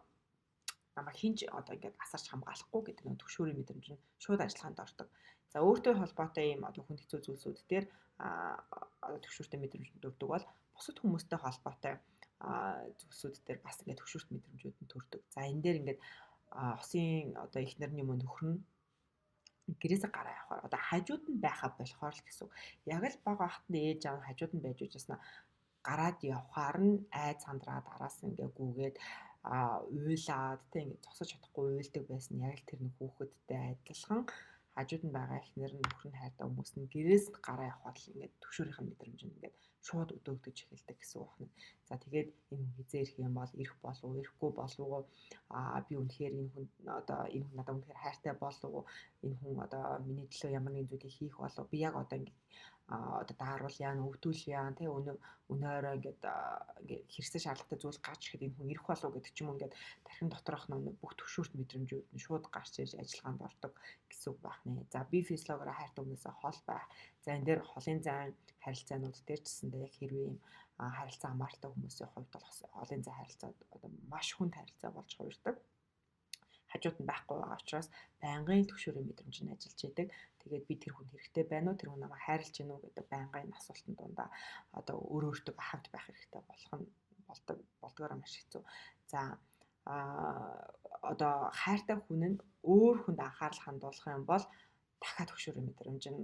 намайг хинч одоо ингээд асарч хамгаалахгүй гэдэг нэг төвшөөрийн мэдрэмж нь шууд ажиллагаанд ордог. За өөртөө холбоотой ийм одоо хүн хэцүү зүйлсүүд дээр одоо төвшөөртэй мэдрэмж төрдөг бол бусад хүмүүстэй холбоотой зүйлсүүд дээр бас ингээд төвшөрт мэдрэмжүүд нь төрдөг. За энэ дээр ингээд хосын одоо их нарны мөн нөхөр нь гэрээсээ гараа явахаар одоо хажууд нь байхаа болохоор л гэсэн. Яг л бага ахтны ээж аав хажууд нь байж уужснаа гараад явхаар нь айц сандраад араас нь ингээ гүгээд уйлаад тэг ингээ зогсож чадахгүй уйлдаг байсан яг л тэр нэг хүүхэдтэй адилхан хажууд нь байгаа эхнэр нь нөхөр нь хайртай хүмүүс нь гэрээс гараа явхад л ингээ төвшөөрийнх нь мэдрэмж нь ингээ шууд өдөөгдөж эхэлдэг гэсэн үг байна. За тэгээд энэ хүн хизээ ирэх юм бол ирэх болов уу, ирэхгүй болов уу? Би үнэхээр энэ хүн одоо энэ хүн надад үнэхээр хайртай болов уу? Энэ хүн одоо миний төлөө ямар нэгэн зүйлийг хийх болов уу? Би яг одоо ингээ одоо дааруул яана, өвдүүл яана, тий өнөөрөө ингээд хэрэгсээ шаардлагатай зүйл гарч ирэхэд энэ хүн ирэх болов гэдэг ч юм уу ингээд тархин доторх нь бүх төвшөөрт мэдрэмжүүд нь шууд гарч ирж ажиллагаанд ордог гэсэн үг байх нэ. За би физиологоор хайртай хүмүүсээ хол байх. За энэ дээр холын зайн харилцаанууд дээр ч гэсэндээ яг хэрвээ юм харилцаа хамааралтай хүмүүсийн хувьд бол холын зайн харилцаа одоо маш хүнд харилцаа болж хувирдаг. Хажууд нь байхгүй байгаа учраас байнгын төвшөрийн мэдрэмж нь ажиллаж идэг. Тэгээд би тэр хүнд хэрэгтэй байна уу? Тэр хүн намайг хайрлаж байна уу гэдэг байнгын асуултанд дундаа одоо өөртөө хамт байх хэрэгтэй болдгоор маш хэцүү. За одоо хайртай хүн нь өөр хүнд анхаарал хандуулах юм бол дахиад төвшөрийн мэдрэмж нь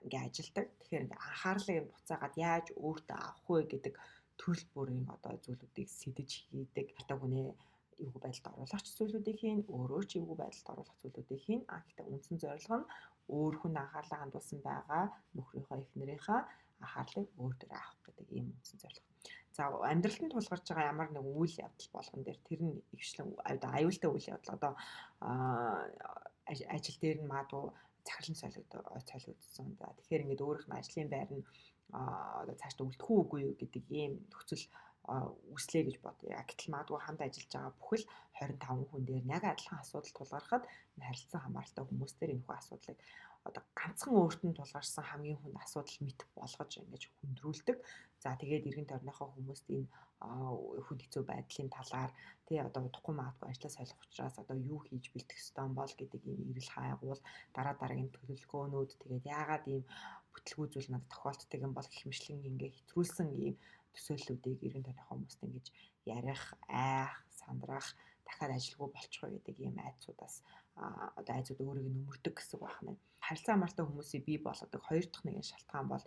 ингээ ажилдаг. Тэгэхээр ингээ анхаарлыг буцаагаад яаж өөртөө авах вэ гэдэг төрөл бүрийн одоо зүйлүүдийг сэтэж хийдэг. Хайртай хүнээ эвгүй байдалд оруулах зүйлүүдийг хийн, өөрөө ч эвгүй байдалд оруулах зүйлүүдийг хийн. Гэхдээ үндсэн зорилго нь өөр хүнд анхаарлаа хандуулсан байгаа нөхрийнхөө эхнэрийнхээ анхаарлыг өөр дээр авах гэдэг ийм үндсэн зорилго. За амьдралтанд тулгарч байгаа ямар нэгэн үйл явдал болгон дээр тэр нь өвчлэн аюултай үйл явдал одоо ажил дээр нь магадгүй захирлан солигдсон. За тэгэхээр ингээд өөрийнх нь ажлын байр нь одоо цаашдаа үлдэх үгүй юу гэдэг ийм нөхцөл үслэе гэж бодъё. Гэтэл магадгүй хамт ажиллаж байгаа бүхэл 25 хүн дээр яг адилхан асуудал тулгархад харилцан хамааралтай хүмүүс дээр энэ хүү асуудлыг одоо ганцхан өөрт нь тулгарсан хамгийн хүнд асуудал мэт болгож ингэж хөндрүүлдэг. За тэгээд эргэн тойрныхоо хүмүүст энэ хүнд хэцүү байдлын талаар тий одоо удахгүй магадгүй ажлаа солих учраас одоо юу хийж бэлтэх ёстой бол гэдэг ийм эрэл хайгуул дараагийн төлөвлөгөөнүүд тэгээд яагаад ийм бүтлгүү зүйл надад тохиолддог юм бол гэх мэтлэн ингээ хэтрүүлсэн ийм төсөөллүүдийг эргэн тойрныхоо хүмүүст ингэж ярих, айх, сандрах дахиад ажилгүй болчихоо гэдэг ийм айцуудаас одоо айцууд өөрийг нөмөрдөг гэсэн үг байна. Харилцаа хамаартай хүмүүсийг бий болгодог хоёр дахь нэгэн шалтгаан бол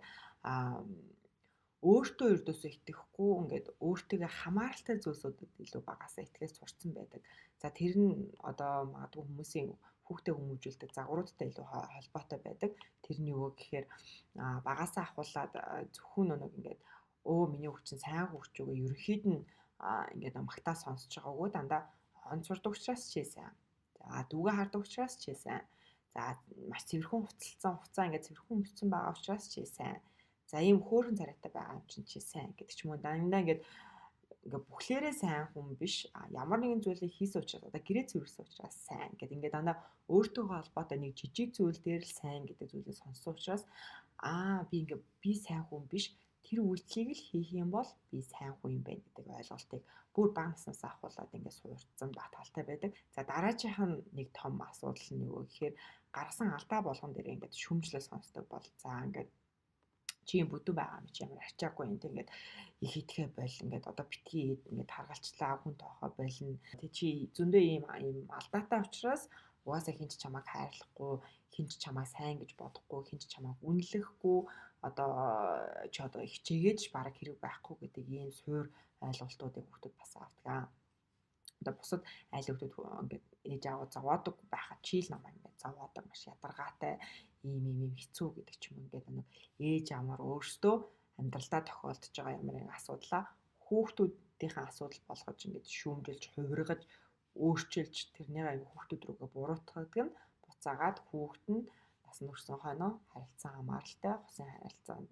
өөртөө ердөөсөө итгэхгүй ингээд өөртөө хамааралтай зүйлсүүдэд илүү багасаа итгэж сурцсан байдаг. За тэр нь одоо магадгүй хүмүүсийн хүүхдээ хүмүүжүүлдэг загваруудтай илүү холбоотой байдаг. Тэр нь юу гэхээр багасаа ахуулаад зөвхөн нэг ингээд миний хүүхд чинь сайн хүүхд ч үгүй ерөнхийд нь ингээд магтаа сонсож байгаагүй дандаа онцордог учраас ч сайн. За дүүгээ хардаг учраас ч сайн. За маш цэвэрхэн хуцалсан ингээд цэвэрхэн өмссөн байгаа учраас ч сайн. За ийм хөөрхөн царайтай байгаа юм чинь чи сайн гэдэг ч юм уу дандаа ингээд бүхлээрээ сайн хүн биш ямар нэгэн зүйлийг хийсэн учраас одоо гэрээ цэвэрсэн учраас сайн гэдэг ингээд дандаа өөртөөгөө холбоотой нэг жижиг зүйл дээр л сайн гэдэг зүйлийг сонссон учраас би сайн хүн биш тэр үйлдэлийг л хийх юм бол би сайн хүн юм байна гэдэг ойлголтыг бүр бага наснаас ахуулаад ингээд суурцсан баталтай байдаг. За дараагийнх нь нэг том асуудал нь юу гэхээр гаргасан алдаа болгон дээр ингээд шүмжлэл сонсдог бол за ингээд чи юм бүдүү байгаа юм чи ямар ачаагүй юм тийм ингээд их итгэе бол ингээд одоо битгий ингээд харгалчлаа хүн тоохоо болно. Тэг чи зөндөө ийм алдаатай учраас угаасаа хинч чамайг хайрлахгүй, хинч чамайг сайн гэж бодохгүй, хинч чамайг үнэлэхгүй одоо чи одоо хичээгээд ч бараг хэрэг байхгүй гэдэг ийм суур ойлголтуудыг хүүхдүүд бас авдаг. Одоо бусад айл хүүхдүүд ингээд ээж аваа зовоодог байхад чи л намайг ингээд зовоодог маш ядаргаатай ийм хэцүү гэдэг ч юм ингээд нэг ээж аамаар өөртөө амьдралдаа тохиолдож байгаа ямар нэгэн асуудлаа хүүхдүүдийнхээ асуудал болгож ингээд шүүмжилж хувиргаж өөрчилж тэрнийг хүүхдүүд рүүгээ буруутгадаг нь буцаагаад хүүхд нь насан туршсан хойноо харилцан хамааралтай хусын харилцаанд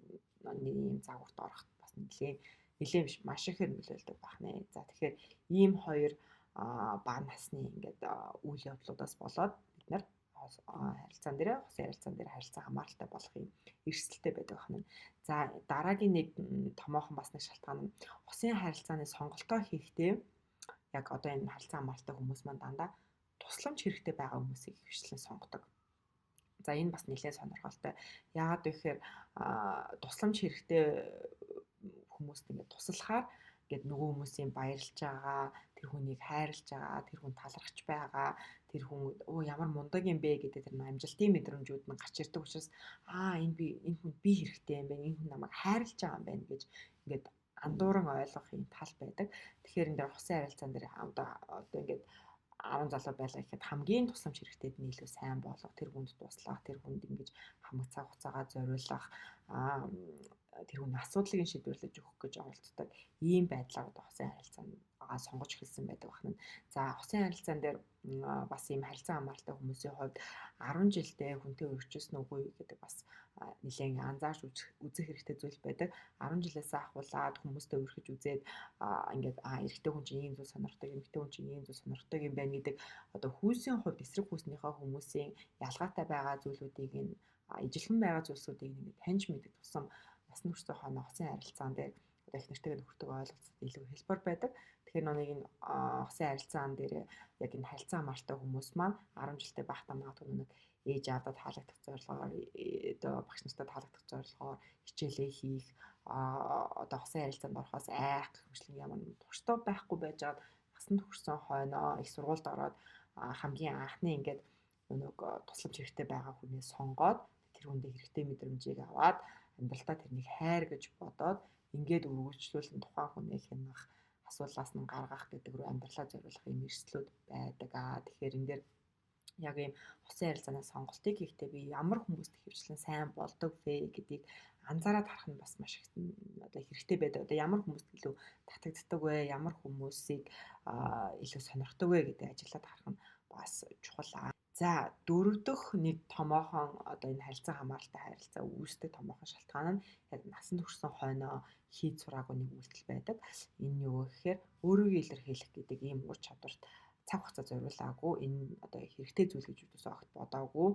ийм загварт ороход бас нэлээд биш маш их нөлөөлдөг байх нэ. За тэгэхээр ийм хоёр бага насны ингээд үйл явдлуудаас болоод бид нар харилцаан дээр хусын харилцаан дээр харилцан хамааралтай болохын эрсдэлтэй байдаг байна. За дараагийн нэг томоохон бас нэг шалтгаан нь хусын харилцааны сонголтоо хийхдээ яг одоо энэ харилцан хамааралтай хүмүүс маань дандаа тусламж хэрэгтэй байгаа хүмүүсийг хвшлэн сонгодог. За энэ бас нэлээд сонирхолтой. Яагаад вэ гэхээр тусламж хэрэгтэй хүмүүст ингээд туслахаар ингээд нөгөө хүмүүсийн баярлж байгаа, тэр хүнийг хайрлж байгаа, тэр хүн талархаж байгаа, тэр хүн ямар мундаг юм бэ гэдэг тэр амжилтын мэдрэмжүүд нь гарч ирдэг учраас энэ хүнд би хэрэгтэй юм байна, энэ хүн намайг хайрлж байгаа юм байна гэж ингээд андууран ойлгох юм тал байдаг. Тэгэхээр энэ дээр хусын харилцаан дээр одоо ингээд 10 залуу байлаа гэхэд хамгийн тусламж хэрэгтэйд нь илүү сайн болох, тэр хүнд туслах, тэр хүнд ингэж хамаг цаг хугацаагаа зориулах, аа тэр хүний асуудлыг шийдвэрлэж өгөх гэж оролцдог ийм байдлаар одоо хусын харилцаанд сонгож эхэлсэн байдаг байна. За хусын харилцаан дээр бас ийм харилцан хамааралтай хүмүүсийн хувьд 10 жилдээ хүнтэй үргэлжилсэн үгүй гэдэг бас нэлээд анзаарч үзэх хэрэгтэй зүйл байдаг. 10 жилээс ахуулаад хүмүүстэй үргэлж үзээд ингээд эрэгтэй хүн чинь ийм зүйл сонирхдаг, эмэгтэй хүн чинь ийм зүйл сонирхдаг юм байна гэдэг одоо хүйсийн хувьд эсрэг хүйснийхээ хүмүүсийн ялгаатай байгаа зүйлүүдийг нь ижилхэн байгаа зүйлсүүдийг ингээд таньж мэдэх тусам насан туршийн хойно хосын харилцаан дээр одоо их нэртэйгээ нөхөртөг ойлголцол илүү хэлбэр байдаг. Тэгэхээр нэг энэ хосын харилцаан дээр яг энэ харилцан хамаартай хүмүүс маань 10 жилдээ байхдаа магадгүй нэг ээж аавдад таалагдах зорилгоор одоо багш нартай таалагдах зорилгоор хичээлээ хийх одоо хосын харилцаанд орохоос айх гэх мэтлэн ямар туршдаа байхгүй байж байгаад насан туршсан хойноо их сургуульд ороод хамгийн анхны ингээд нэг тусламж хэрэгтэй байгаа хүнээ сонгоод тэр хүндээ хэрэгтэй мэдрэмжийг аваад амьдралдаа тэрнийг хайр гэж бодоод ингээд үргэлжлүүлэн тухайн хүнээ хянах асуудлаас нь гаргах гэдэг рүү амьдралаа зориулах юм эрсдлүүд байдаг. Тэгэхээр энэ дээр яг ийм хосын харилцааны сонголтыг хийхдээ би ямар хүмүүст хөвчлэн сайн болдог вэ гэдгийг анзаараад харах нь бас маш их одоо хэрэгтэй байдаг. Одоо ямар хүмүүст илүү татагддаг вэ? Ямар хүмүүсийг илүү сонирхдаг вэ гэдэг ажиглаад харах нь бас чухал. За дөрөв дэх нэг томоохон одоо энэ харилцан хамааралтай харилцаа үүсдэг томоохон шалтгаан нь яг насан туршсан хойноо хийж сураагүй нэг үйлдэл байдаг. Энэ юу гэхээр өөрийгөө илэрхийлэх гэдэг ийм ур чадварт цаг хугацаа зориулаагүй энэ одоо хэрэгтэй зүйл гэж юусоо огт бодоогүй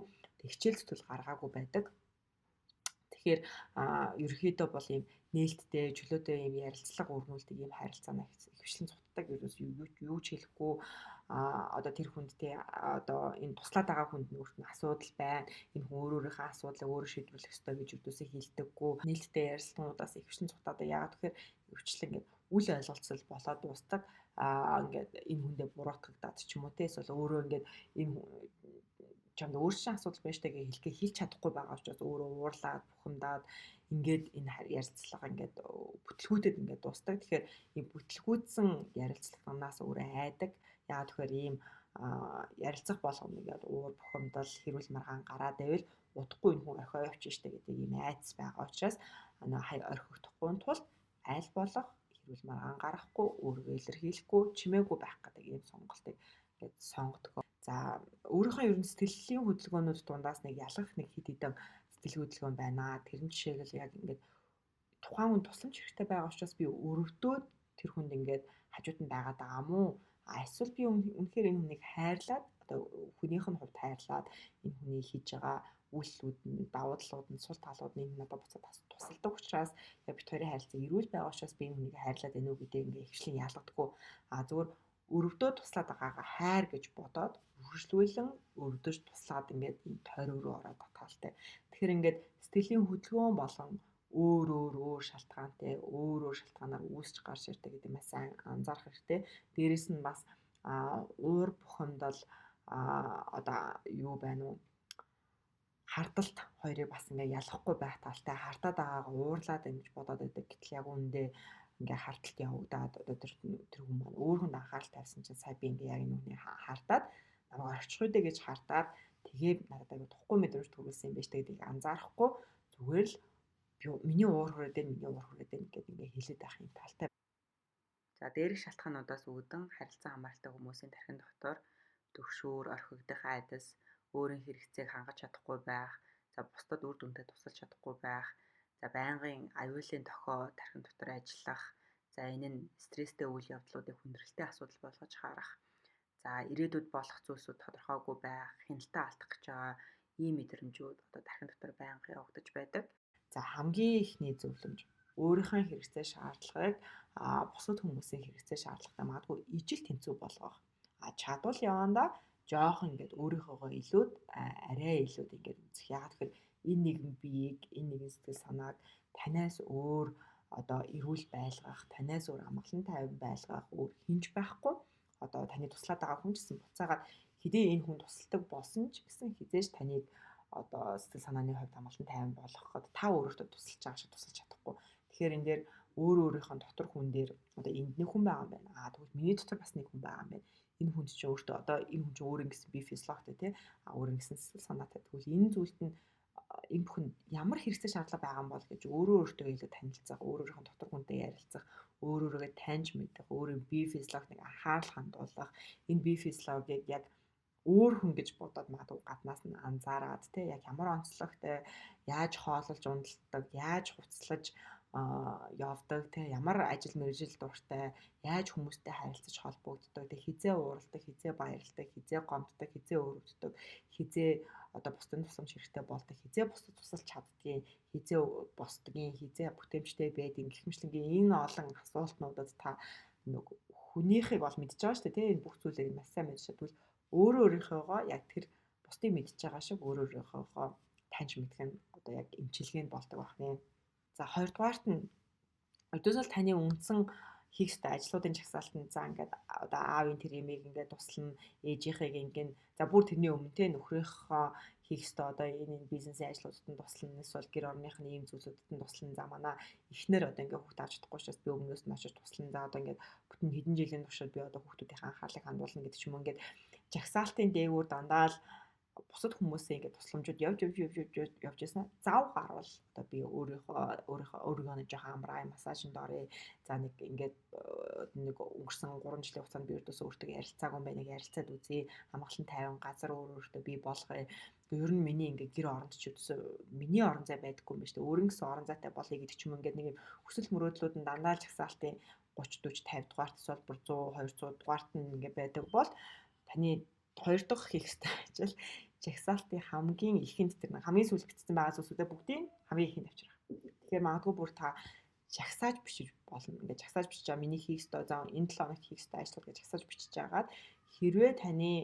хичээл зүтгэл гаргаагүй байдаг. Тэгэхээр ерөнхийдөө бол ийм нээлттэй чөлөөтэй ийм ярилцлага өрнүүлдэг ийм харилцааны хвшлэн цутдаг ерөөс юу ч хэлэхгүй одоо тэр хүндтэй одоо энэ туслаад байгаа хүнд нөхөрт нь асуудал байна. Энэ хүн өөрийнхөө асуудлыг өөрөө шийдвэрлэх ёстой гэж юусоо хэлдэггүй. Нээлттэй ярилцлагуудаас хвшлэн цутаад яагаад тэгэхээр өвчлэн ингээд үл ойлголцол болоод дуустдаг. Ингээд энэ хүндээ буруутгагдаад ч юм уу те эсвэл өөрөө ингээд энэ чамд өөрсдийн асуудал байж тайгээ хэлж чадахгүй байгаа учраас өөрөө уурлаад бухимдаад ингээд энэ ярилцлага ингээд бүтлгүүтэд ингээд дуустдаг. Тэгэхээр ийм бүтлгүүтсэн ярилцлаганаас өөрөө айдаг. Яагаад тэгэхээр ийм ярилцах болгоно ингээд уур бухимдал хэрүүл маргаан гараад байвал удахгүй энэ хүн орхио явчих штэ гэдэг ийм айдас байгаа учраас орхигдохгүй тулд аль болох хэрүүл маргаан гарахгүй, өөрийгөө илэрхийлэхгүй, чимээгүй байх гэдэг ийм сонголтыг ингээд сонгодог. За өөрийнхөө ер нь сэтгэлийн хөдөлгөөнүүд дундаас нэг ялгах нэг хэд хэдэн сэтгэл хөдөлгөөн байна. Тэрэн жишээл яг ингээд тухайн хүн тусламж хэрэгтэй байгаа учраас би өрөвдөөд тэр хүнд ингээд хажууд нь байгаад байгаа мó. Эсвэл би үнэхээр энэ хүнийг хайрлаад одоо хүнийх нь хувьд хайрлаад энэ хүний хийж байгаа үйлслүүд нь давуу талууд нь сул талууд нь надад буцаад тусалдаг учраас яг бит хоёрын харилцаа эрүүл байгаа учраас би энэ хүнийг хайрлаад байна уу гэдэг ингээд хвшлэн ялгадаггүй. Зүгээр өрөвдөө туслаад байгаагаа хайр гэж бодоод үргэлжлүүлэн өрөвдөж туслаад ингээд энэ тойрог руу ороод татгалтай. Тэгэхээр ингээд сэтгэлийн хөдөлгөөн болгон өөр шалтгаантай өөр шалтгаанаар үүсч гарч ирдэг гэдэг нь сайн анзаарах хэрэгтэй. Дээрэс нь бас уур бухимдал одоо юу байна уу? Хардалт хоёрыг бас ингээ ялахгүй байх талтай хартаад байгаагаа уурлаад байна гэж бодоод байдаг. Гэтэл яг үүндээ ингээ харталт явагдаад одоо тэр хүн маань өөр хүнд анхаарал тавьсан чинь сая би ингээ яг энэ хүний хартаад намайг орчих үедээ гэж хартаад тэгээд надад аягүй тухгүй мэдрэмж төрүүлсэн юм байна штэ гэдгийг анзаарахгүй зүгээр л миний уур хүрээд байна гэдэг ингээ хэлээд байх юм талтай. За дээрх шалтгаануудаас үүдэн харилцан хамааралтай хүмүүсийн тархин дотор төгшөөр, орхигдох айдас, өөрийн хэрэгцээг хангаж чадахгүй байх, за бусдад үр дүнтэй тусалж чадахгүй байх, за байнгын аюулын тохио тархин дотор ажиллах, за энэ нь стресстэй үйл явдлуудыг хүндрэлтэй асуудал болгож харах, за ирээдүйд болох зүйлсүүд тодорхойгүй байх, хяналтаа алдах гэж байгаа ийм мэдрэмжүүд одоо тархин дотор байнга явагдаж байдаг. За хамгийн ихний зөвлөмж өөрийнхөө хэрэгцээ шаардлагыг бусад хүмүүсийн хэрэгцээ шаардлагатай магадгүй ижил тэнцүү болгох. Чадвал явандаа жоохон ингээд өөрийнхөөгөө илүүд арай илүүд ингээд үзэх. Яагаад гэвэл энэ нэгэн биеийг, энэ нэгэн сэтгэл санааг танаас өөр одоо эрүүл байлгах, танаас өөр амгалан тайван байлгах өөр хинж байхгүй. Одоо таны туслаад байгаа хүн ч гэсэн буцаагаад хэдий энэ хүн тусалдаг болсон ч гэсэн хизээж таныг одоо сэтгэл санааны хувьд амгалан тайван болгоход та өөрөөдөө тусалж байгаа шиг тусалж чадахгүй. Тэгэхээр энэ дээр өөрийнхөө дотор хүн дээр одоо энд нэг хүн байгаа юм байна. Тэгвэл миний дотор бас нэг хүн байгаа юм байна. Энэ хүн чинь өөртөө одоо энэ хүн чинь өөр ингэсэн би физиологтой тий өөр ингэсэн санаатай. Тэгвэл энэ зүйлд нь энэ бүхэн ямар хэрэгцээ шаардлага байгаа юм бол гэж өөртөө илүү танилцах, өөрийнхөө дотор хүнтэй ярилцах, өөрийгөө таньж мэдэх, өөрийн бие физиологид нэг анхаарал хандуулах, энэ бие физиологийг яг өөр хүн гэж бодоод магадгүй гаднаас нь анзаараад тий яг ямар онцлогтой яаж хооллож ундалдаг, яаж хувцлаж явдаг тий ямар ажил мэргэжил дуртай, яаж хүмүүстэй харилцаж холбогддог, тий хизээ ууралдаг, хизээ баярлдаг, хизээ гомддог, хизээ өрөвддөг, хизээ одоо бусдын тусламж хэрэгтэй болдог, хизээ бусдад тусалж чаддгийн, хизээ босдгийн, хизээ бүтээмжтэй байдгийн гэх мэтлэнгийн энэ олон асуултнуудад та нэг хүнийхийг бол мэдж байгаа шүү дээ тий энэ бүх зүйлийг маш сайн мэдж чадвал өөрийнхөөгоо яг тэр бусдыг мэдж байгаа шиг өөрийнхөөгоо таньж мэдэх нь одоо яг эмчилгээ нь болдог байна. За хоёрдугаарт нь өдөөсөл таны үндсэн хийх ёстой ажлуудын жагсаалт нь за ингээд одоо аавын тэр ямиг ингээд туслана, ээжийнхийг ингээд за бүр тэрний өмнө те нөхрийнхөө хийх ёстой одоо энэ бизнесийн ажлуудад нь туслана, эсвэл гэр орныхны ийм зүйлүүдэд нь туслана. За манай эхнэр одоо ингээд хүүхд авч чадахгүй учраас би өмнөөс нь очиж туслана. За одоо ингээд бүтэн хэдэн жилийн туршид би одоо хүүхдүүдийн анхаарлыг хандуулна гэдэг ч юм уу ингээд жагсаалтын дээгүүр дандаа л бусад хүмүүсээ ингээд тусламжууд явж яснаа зав гарвал одоо би өөрийгөө нэг жоохон амраа массажинд оръё. За нэг ингээд нэг өнгөрсөн 3 жилийн хугацаанд би өөртөө өөртөө ярилцаагүй юм байна. Нэг ярилцаад үзье. Амгалан тайван газар өөртөө би болгоё. Ер нь миний ингээд гэр оронд ч үдсэн миний орон зай байдаггүй юм байна шүү дээ. Өөрийн гэсэн орон зайтай болъё гэдэг ч юм ингээд нэг хүсэл мөрөөдлүүд нь дандаа л жагсаалтын 30 40 50 дугаарт эсвэл 100 200 дугаарт нь ингээд байдаг бол таны хоёр дахь хийх ёстой ажил жагсаалтын хамгийн ихэнд тэр хамгийн сүүлд бичсэн байгаа зүйлсүүдээ бүгдийг хамгийн ихэнд авчрах. Тэгэхээр магадгүй бүр та жагсааж бичиж болно. Ингээд жагсааж бичиж байгаа миний хийх ёстой за энэ 7 хоногт хийх ёстой ажлууд гэж жагсааж бичиж байгаад хэрвээ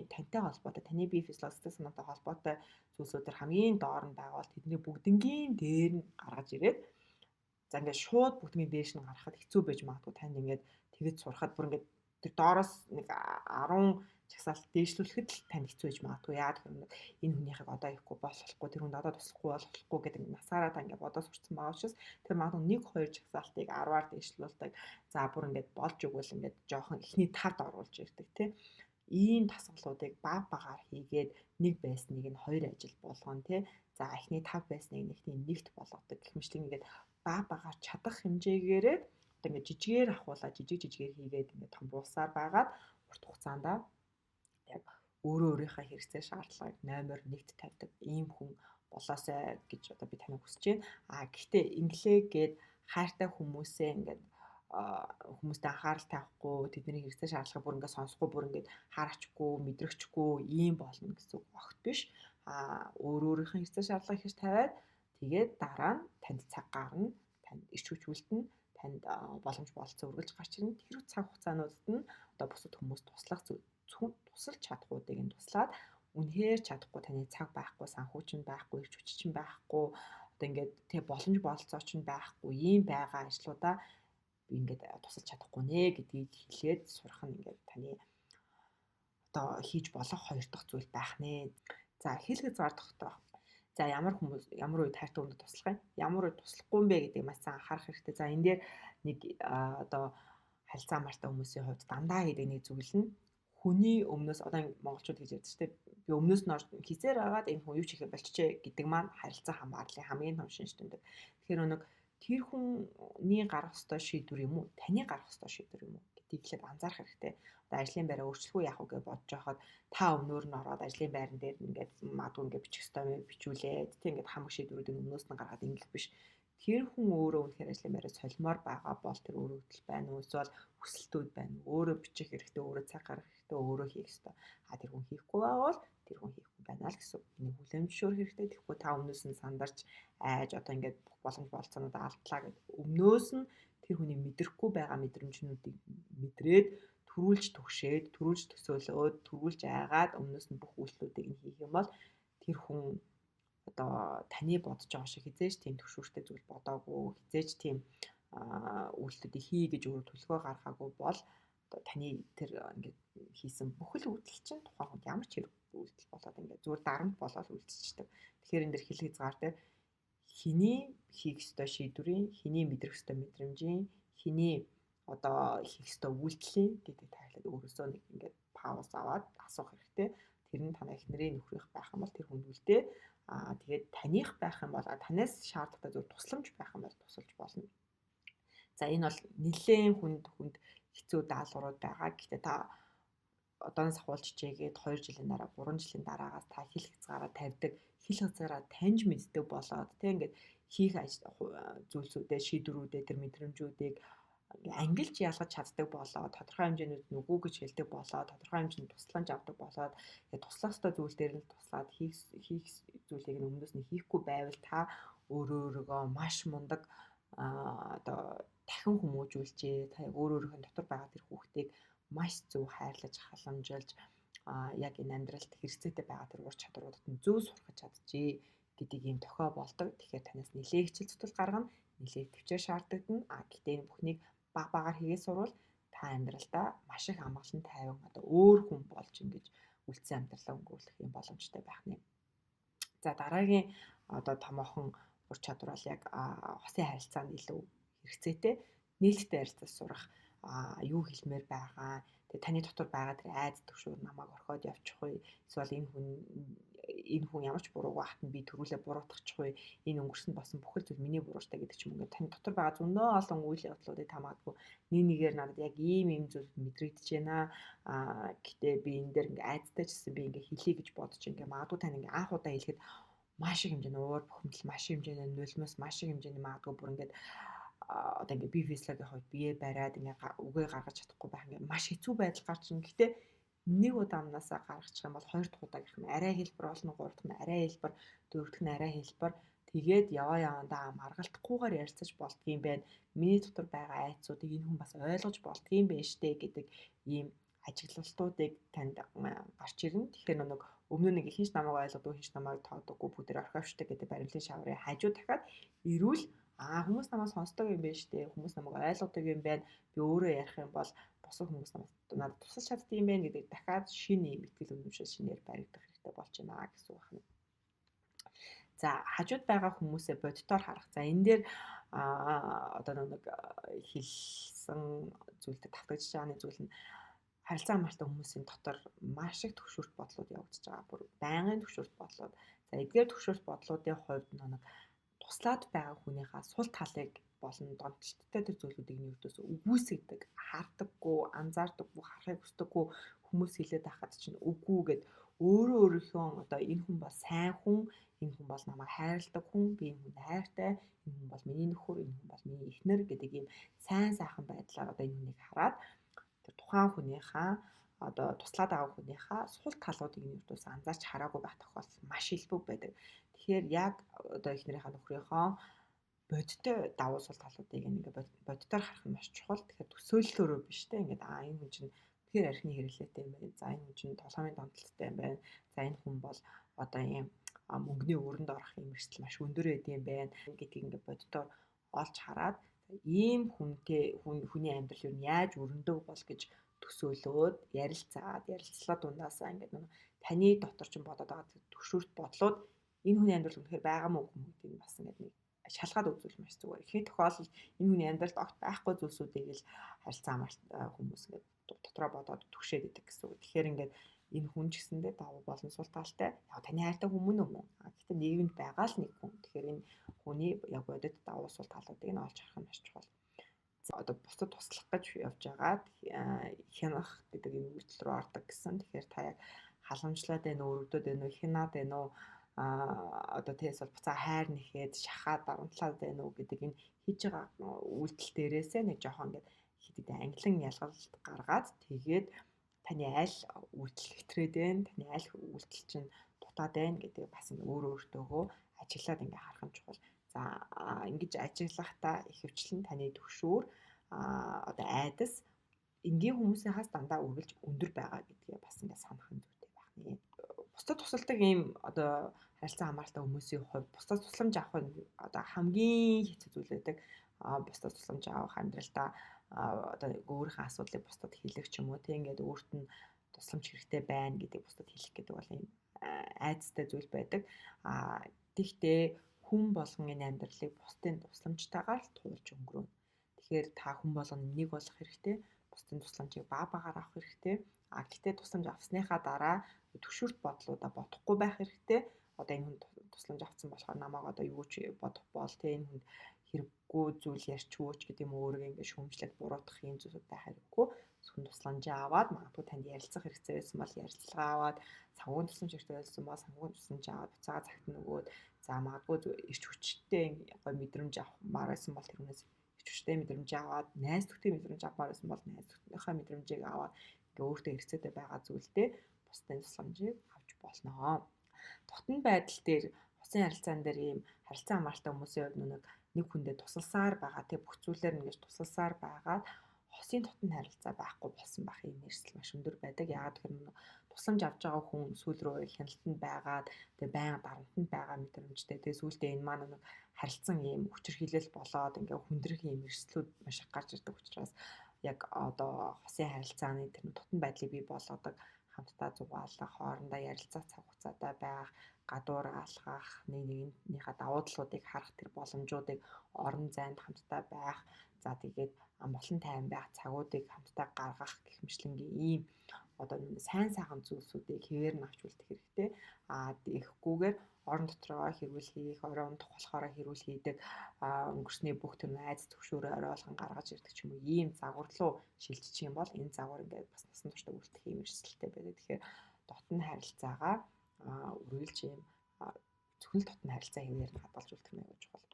тантай холбоотой, таны бие физиологи санаатай холбоотой зүйлсүүдээр хамгийн доор нь байгаа бол тэдний бүгднгийн дээр нь гаргаж ирээд за ингээд шууд бүгдний дээш нь гаргахад хэцүү байж магадгүй танд ингээд тэгэж сурахад бүр ингээд тэр доороос нэг 10 жагсаалт дээшлүүлэхэд л тань хэцүү байж магадгүй. Яагаад гэвэл энэ хүнийхийг одоо ихгүй болохгүй, тэр хүнд одоо туслахгүй болохгүй гэдэг насаараа та ингээд бодож сурцсан байгаа учраас тэр магадгүй 1 2 жагсаалтыг 10-аар дээшлүүлдэг. За бүр ингээд болж өгвөл ингээд жоохон ихний тавд оруулж ирдэг тий. Ийм тасгалуудыг баг багаар хийгээд нэг байсныг нь 2 ажил болгоно тий. За эхний 5 байсныг нэгний нэгт болгодог гэх мэтлэн ингээд баг багаар чадах хэмжээгээрээ одоо ингээд жижигээр ахуулаад жижигээр хийгээд ингээд том буулсаар байгаад урт хугацаанд яг өөрийнхөө хэрэгцээ шаардлагыг номер 1-т тавьдаг ийм хүн болоосай гэж одоо би таныг хүсэж байна. Гэхдээ инглээ гээд хайртай хүмүүсээ ингээд хүмүүстэй анхаарал тавихгүй тэдний хэрэгцээ шаардлагыг бүр ингээд сонсохгүй бүр ингээд харахчгүй мэдрэгчгүй ийм болно гэсэн үг огт биш. Өөрийнхөө хэрэгцээ шаардлагыг хийж тавиад тэгээд дараа нь танд цаг гарна, танд ирч хүч үлдэнэ, танд боломж бололцоо үргэлж гарч ирнэ. Тэр цаг хугацаануудад нь одоо бусад хүмүүс туслах тусалж чадахуудыг нь туслаад үнэхээр чадахгүй таны цаг байхгүй, санхүүч нь байхгүй, ирч хүч чинь байхгүй, одоо ингээд тэг боломж бололцоо чинь байхгүй ийм байгаа ажлуудаа би ингээд тусалж чадахгүй нэ гэдгийг хэлээд сурах нь ингээд таны одоо хийж болох хоёр дахь зүйл байх нэ. За хэлэх зардахтай. За ямар үед хайртай хүндэд туслах юм? Ямар үед туслахгүй юм бэ гэдгийг маш сайн анхаарах хэрэгтэй. За энэ дээр нэг одоо харилцаа мартай хүмүүсийн хувьд дандаа хийдэг нэг зүйл нь хүний өмнөөс одоо монголчууд гэж ярьдаг шүү дээ. Би өмнөөс нь орж хизээр агаад энэ хүн юу ч хийх болчихжээ гэдэг маань харилцаа хамаарлын хамгийн том шинж тэмдэг. Тэгэхээр нэг тэр хүний гарах ёстой шийдвэр юм уу? Таны гарах ёстой шийдвэр юм уу гэдгийг ихэд анзаарах хэрэгтэй. Одоо ажлын байраа өөрчлөхгүй яах вэ гэж бодож байхад та өмнөөр нь ороод ажлын байран дээр ингээд магадгүй ингээд бичих ёстой юм бичүүлээд тийм ингээд хамаг шийдвэрүүдийг өмнөөс нь гаргаад ингэх биш. Тэр хүн өөрөө үнэхээр ажлын байраа солимоор байгаа бол тэр өрөвдөл байна уу? Эсвэл хүсэлтүүд байна уу? Өөрөө бичих хэрэгтэй, өөрөө цаг гаргах хэрэгтэй, өөрөө хийх ёстой. Тэр хүн хийхгүй байвал тэр хүн хийхгүй байна л гэсэн. Энийг хүлээн зөвшөөрөх хэрэгтэй. Тэгэхгүй та өмнөөс нь сандарч айж одоо ингээд бүх боломж болцоонууд алдлаа гэдэг. Өмнөөс нь тэр хүний мэдрэхгүй байгаа мэдрэмжнүүдийг мэдрээд төрүүлж төгшөөд, төрүүлж төсөөлөөд, төрүүлж айгаад өмнөөс нь бүх үйлдэлүүдийг нь хийх юм бол тэр хүн одоо таны бодож байгаа шиг хизээж тийм төвшөртэй зүйл бодоогүй, хизээж тийм үйлдэлүүдийг хий гэж өөрөө төлөвлөгөө гаргаагүй бол одоо таны тэр ингээд хийсэн бүхэл үйлдэл чинь тухайн хүнд ямар ч хэрэг үйлдэл болоод ингээд зүгээр дарамт болоод үлдчихдэг. Тэгэхээр энэ дэр хэлэх хязгаар дээр хэний хийх ёстой шийдвэрийн, хэний мэдрэх ёстой мэдрэмжийн, Хэний одоо хийх ёстой үйлдэл гэдэг тайлбар өөрөөсөө нэг ингээд пауз аваад асуух хэрэгтэй. Тэр нь танай эхнэрийн нөхрийнх байх юм бол тэр хүнд үлдээ. Тэгээд таних байх юм бол танаас шаардлагатай зөв тусламж байх юм бол тусалж болно. За энэ бол нэлээд хүнд хэцүү даалгаврууд байгаа. Гэхдээ та одооноос ахуулж чийгээд 2 жилийн дараа 3 жилийн дараагаас та хил хязгаараа тавьдаг, хил хязгаараа таньж мэддэг болоод тэг ингээд хийх зүйлсүүдээ, шийдвэрүүдээ, тэр мэдрэмжүүдийг ангилж ялгаж чаддаг болоод тодорхой хэмжээнд нүгүү гэж хэлдэг болоод тодорхой хэмжээнд тусламж авдаг болоод туслах ёстой зүйл дээр нь туслаад хийх зүйлийг нь өмнөөс нь хийхгүй байвал та өөрийгөө маш мундаг одоо дахин хүмүүжүүлжээ. Та өөрийнхөө дотор байгаа тэр хүүхдийг маш зөв хайрлаж халамжилж яг энэ амьдралд хэрэгцээтэй байгаа тэр ур чадваруудад нь зөв сургаж чадчихъя гэдэг ийм тохиол болдог. Тэгэхээр танаас нэлээд хичээл зүтгэл гаргана, нэлээд төвчээр шаардлагадна. Гэхдээ энэ бүхнийг баг багаар хийгээ сурвал та амьдралдаа маш их амгалан тайван одоо өөр хүн болж ингэж үлдсэн амьдралаа өнгөрүүлэх юм боломжтой байх нэ. За дараагийн одоо томоохон ур чадвар бол яг хосын харилцаанд илүү хэрэгцээтэй. Нээлттэй харилцаж сурах, юу хэлмээр байгаа. Тэгээ таны дотор байгаа тэр айц төвшөр намайг орхиод явчих уу? Эсвэл энэ хүн ямар ч буруугүй хатан би төрүүлээ буруутгачих уу? Энэ өнгөрсөнд болсон бүхэл зүйл миний бурууштай гэдэг ч юм уу. Таны дотор байгаа зөндөө олон үйл явдлуудыг та магадгүй нэгээр надад яг ийм зүйл мэдрэгдэж байна. Гэтээ би энэ дээр ингээ айцтай ч гэсэн би ингээ хэлье гэж бодож ингээ магадгүй тань ингээ анх удаа хэлэхэд маш их хэмжээний уур бухимдал, маш их хэмжээний нулимс, маш их хэмжээний магадгүй бүр ингээд одоо ингээ би физиологийн хувьд бие бариад ингээ үгээ гаргаж чадахгүй байх ингээ маш хэцүү байдал гарч ирнэ. Гэхдээ нэг удаа амнасаа гаргачих юм бол хоёр дахь удаагийнх нь арай хэлбэр болно, гурав дахь нь арай хэлбэр, дөрөв дэх нь арай хэлбэр. Тэгээд явандаа маргалтахгүйгээр ярилцаж болдгийм байна. Миний дотор байгаа айцуудыг энэ хүн бас ойлгож болдгийм байна штэ гэдэг ийм ажиглалтуудыг танд гарч ирнэ. Тэгэхээр нэг өмнө нэг хинч намайг ойлгодог, хинч намайг тоодоггүй бүгд орхиовчдаг гэдэг баримлын шаврын хажуу дахиад ирүүл хүмүүс намайг сонсдог юм байна штэ. Хүмүүс намайг ойлгодог юм байна. Би өөрөө ярих юм бол бусад хүмүүс надад тусалж чаддаг юм байна гэдэг дахиад шинэ юм итгэл үнэмшил шинээр баригдах хэрэгтэй болж байна гэсэн үг байна. За хажууд байгаа хүмүүсээ бодитоор харах. За энэ дээр одоо нэг хэлсэн зүйлтэй тавтагдж байгаа нэг зүйл нь харилцаа хамаартай хүмүүсийн дотор маш их төвшөрт бодлууд явагдаж байгаа. Бүр байнгын төвшөрт бодлууд. За эдгээр төвшөрт бодлуудын хувьд нэг туслаад байгаа хүнийхээ сул талыг болон донтолттой тэр зүйлүүдийг нь ердөөс үгүйсгдэг, хардаггүй, анзаардаггүй, харахыг хүсдэггүй хүмүүс хэлээд байхад чинь үгүй гэд өөрийнхөө одоо энэ хүн бол сайн хүн, энэ хүн бол намайг хайрладаг хүн, би энэ хүнд хайртай, энэ хүн бол миний нөхөр, энэ хүн бол миний эхнэр гэдэг ийм сайн сайхан байдлаар одоо энэ хүнийг хараад тэр тухайн хүнийхээ одоо туслаад байгаа хүнийхээ сул талуудыг нь ердөөс анзаарч хараагүй байх тохиолдол маш илбэг байдаг. Тэгэхээр яг одоо эхнэрийнхээ нөхрийнхөө бодиттой давуу сул талуудыг ингээ бодитоор харах нь маш чухал. Тэгэхээр төсөөллөөрөө биш те ингээд энэ хүн чинь тэгэхээр архины хэрэглээтэй юм байна. За энэ хүн чинь толгойн донтолттой юм байна. За энэ хүн бол одоо ийм мөнгөний өрөнд орох юм эрсдэл маш өндөр байд юм байна гэдгийг ингээ бодитоор олж хараад ийм хүний амьдрал юу яаж өрөндөг бол гэж төсөөлөөд ярилцлаа дундаасаа ингээд нэг таны дотор ч бодоод байгаа төвшөрт бодлууд энэ хүний амьдрал үнэхээр байгаа мó үгүй гэдэг нь бас ингээд нэг шалгаад үзвэл маш зүгээр. Ихэнх тохиолдолд энэ хүний амьдралд огт байхгүй зүйлсүүдийг л харилцаа хүмүүс ингээд дотроо бодоод түгшээд идэг гэсэн үг. Тэгэхээр ингээд энэ хүн ч гэсэндээ давуу болон сул талтай. Яг таны хайртай хүмүүс юм уу? Гэхдээ нийгэмд байгаа л нэг хүн. Тэгэхээр энэ хүний яг бодит давуу сул талуудыг нь олж харах нь маш чухал. Одоо бусдад туслах гэж явж байгаад хянах гэдэг энэ үйлдэл рүү ордог гэсэн. Тэгэхээр та яг халамжлаад байна уу, өрөвдөд байна уу, хянаад байна уу? Одоо тийс бол буцаа хайр нэхэд шахаад дарамтлаад байна уу гэдэг энэ хийж байгаа үйлдэл дээрээсээ нэг жоохон ингээд хитэд англин ялгалт гаргаад тэгээд таны аль үйлдэл хэтрээд байна, таны аль үйлдэл чинь дутаад байна гэдэг бас өөртөөгөө ажиглаад ингээ харах нь чухал. За ингэж ажиглахдаа ихэвчлэн таны төвшөр одоо айдас энгийн хүмүүсийнхээс дандаа үргэлж өндөр байгаа гэдгээ бас ингээ санах нь зүйтэй байх нэ. Бусдад тусалдаг ийм одоо харилцаа хамааралтай хүмүүсийн хувьд бусдад тусламж авах нь одоо хамгийн хэцүү зүйл байдаг. Бусдад тусламж авах амьдралдаа одоо өөрийнхөө асуудлыг бусдад хэлэх ч юм уу тийм ингээд өөрт нь тусламж хэрэгтэй байна гэдэг бусдад хэлэх гэдэг бол ийм айцтай зүйл байдаг. Тэгтээ хүн болгон энэ амьдралыг бусдын тусламжтайгаар л туулж өнгөрөөнө. Тэгэхээр та хүн болгоно нэг болох хэрэгтэй. Бусдын тусламжийг баг багаар авах хэрэгтэй. Гэхдээ тусламж авсныхаа дараа түшүүрт бодлуудаа бодохгүй байх хэрэгтэй. Одоо энэ хүн тусламж авсан болохоор намайг одоо юу ч бодох бол тэ энэ хүнд хэрэггүй зүйл ярьч өгөөч гэдэг юм өөрийгөө ингээд шүүмжлээд буруутгах юм зүйлүүд байх хэрэггүй. Зөвхөн тусламжаа аваад магадгүй танд ярилцах хэрэгцээ байсан бол ярилцлага аваад санхүүгийн тусламж хэрэгтэй байсан бол санхүүгийн тусламж аваад буцаага цагт нөгөөд за магадгүй ирч хүчтэй гоё мэдрэмж авмаар байсан бол тэрнээс ирч хүчтэй мэдрэмж аваад найз нөхдөд мэдрэмж авмаар байсан бол найз нөхдөдийнхээ мэдрэмжийг аваад ингээ өөртөө хэрэгцээтэй байгаа зүйлдээ бусдын тусламжийг авч болно. Дотн байдал дээр усын харилцаан дээр ийм харилцан хамааралтай хүмүүсийн хувьд нэг хүндээ тусалсаар байгаа тэг бүх зүйлээр ингэж тусалсаар байгаад хосын дотн харилцаа байхгүй болсон байх юм эрсдэл маш өндөр байдаг. Яагаад гэхээр тусламж авч байгаа хүн сүүл рүү хяналтанд байгаад тэг байнга дарамтнд байгаа мэдрэмжтэй. Тэг сүүлдээ энэ маань нэг харилцан ийм хүчирхийлэл болоод ингээ хүндрэх ийм эрсдлүүд маш их гарч ирдэг учраас яг одоо хосын харилцааны тэр дотн байдлыг бий болгодог хамтдаа зугаалах, хоорондоо ярилцах цаг хугацаатай байх, гадуур алхах, нэгнийхээ давуу талуудыг харах тэр боломжуудыг орон зайд хамтдаа байх, за тэгээд амгалан тайван байх цагуудыг хамтдаа гаргах гэх мэтлэнгийн ийм одоо сайн сайхан зүйлсүүдийг хэвээр нь авч үлдэх хэрэгтэй. Тэгэхгүйгээр орон дотроо хэрүүл хийх, орой унтах болохоор хэрүүл хийдэг, өнгөрсний бүх тэр айц төгшөөрөө оройлгон гаргаж ирдэг ч юм уу ийм загвар руу шилжчих юм бол энэ загвар ингээд бас насан туршдаа үлдэх юм эрсдэлтэй байдаг. Тэгэхээр дотн харилцаагаа үргэлж ийм зөвхөн дотн харилцаа хэвээр нь хадгалж үлдэх нь аюул чухал.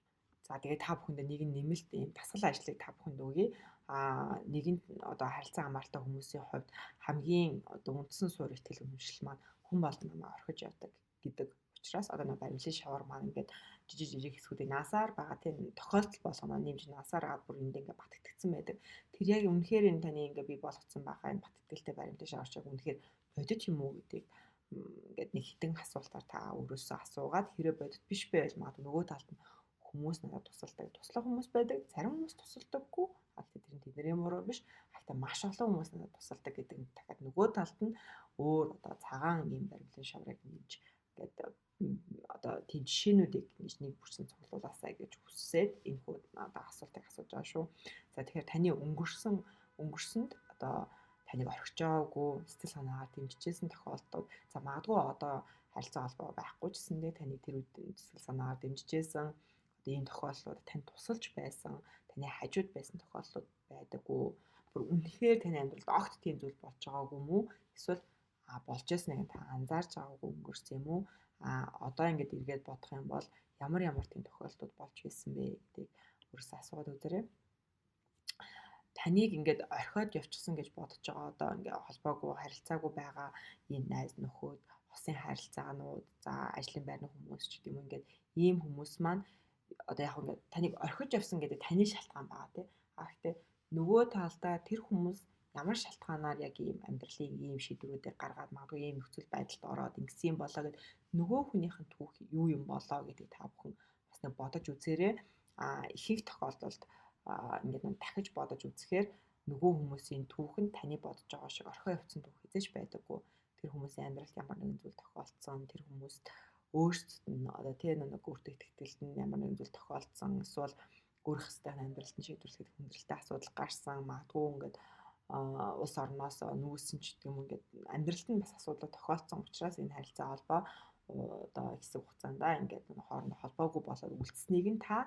За тэгээд та бүхэндээ нэгэн нэмэлт ийм дасгал ажлыг та бүхэнд өгье. Нэгэнт одоо харилцаа хамааралтай хүмүүсийн хувьд хамгийн одоо үндсэн суурь итгэл үнэмшил маань хүн болгоно намайг орхиж явдаг гэдэг учраас одоо нэг баримлын шавар маань ингээд жижиг хэсгүүдийг наасаар байгаа тийм тохиолдол болгоно нэмж наасаар аваад бүр энд ингээд батгдагдсан байдаг. Тэр яг үнэхээр энэ таны ингээд бий болгоцсон байгаа энэ батгдaltaй баримлын шаварч яг үнэхээр бодит юм уу гэдгийг ингээд нэг хитэн асуултаар та өөрөөсөө асуугаад хэрэв бодит биш байвал магадгүй нөгөө талд нь хүмүүс надад тусалдаг. Туслах хүмүүс байдаг. Зарим хүмүүс тусалдаггүй. Тэгэхээр тэр нь тэдний буруу биш. Гэхдээ маш олон хүмүүс надад тусалдаг гэдэг нь дахиад нөгөө талд нь өөр одоо цагаан ийм баримлын шаврыг нэмж ингээд одоо тийм жишээнүүдийг нэг бүрсэн цуглуулаасаа гэж хүссээд энэ хүү одоо асуултыг асууж байгаа шүү. За тэгэхээр таны өнгөрсөнд одоо таныг орхиж байгаагүй сэтгэл санаагаар дэмжижсэн тохиолдолд за магадгүй одоо харилцаа холбоо байхгүй ч гэсэндээ таны тэр үед сэтгэл санаагаар дэмжижсэн одоо ийм тохиолдлууд танд тусалж байсан таны хажууд байсан тохиолдлууд байдаггүй бүр үнэхээр таны амьдралд огт тийм зүйл болж байгаагүй мүү эсвэл болж ясныг та анзаарч байгаагүй өнгөрсөн юм уу одоо ингээд эргээд бодох юм бол ямар тийм тохиолдлууд болж байсан бэ гэдгийг өөрөөсөө асууад үзээрэй. Таныг ингээд орхиод явчихсан гэж бодож байгаа одоо ингээд холбоогүй харилцаагүй байгаа энэ найз нөхөд хосын харилцаанууд за ажлын байрны хүмүүс ч гэдэм юм ингээд ийм хүмүүс маань одоо яг ингээд таныг орхиж явсан гэдэг таны шалтгаан байгаа тийм гэхдээ нөгөө талдаа тэр хүмүүс ямар шалтгаанаар яг ийм амьдралын ийм шийдвэрүүдийг гаргаад магадгүй ийм нөхцөл байдалд ороод ингэсэн болоо гэд нөгөө хүнийх нь түүх юу юм болоо гэдгийг та бүхэн бас нэг бодож үзээрэй. Ихэнх тохиолдолд ингээд дахиж бодож үзэхээр нөгөө хүмүүсийн түүх нь таны бодож байгаа шиг орхио явцсан түүх хэзээ ч байдаггүй. Тэр хүмүүсийн амьдралд ямар нэгэн зүйл тохиолдсон, тэр хүмүүст өөрсдөд нь одоо тэр нэг өөртөө итгэлтэй нь ямар нэгэн зүйл тохиолдсон, эсвэл өөрөх хэстэй амьдралд нь шийдвэрлэхэд хүндрэлтэй асуудал гарсан, магадгүй ингээд улс орноос нүүсэн ч гэдэг юм ингээд амьдралд нь бас асуудал тохиолдсон учраас энэ харилцаа холбоо одоо хэсэг хугацаанд ингээд хоорондоо холбоогүй болоод үлдсэнийг нь та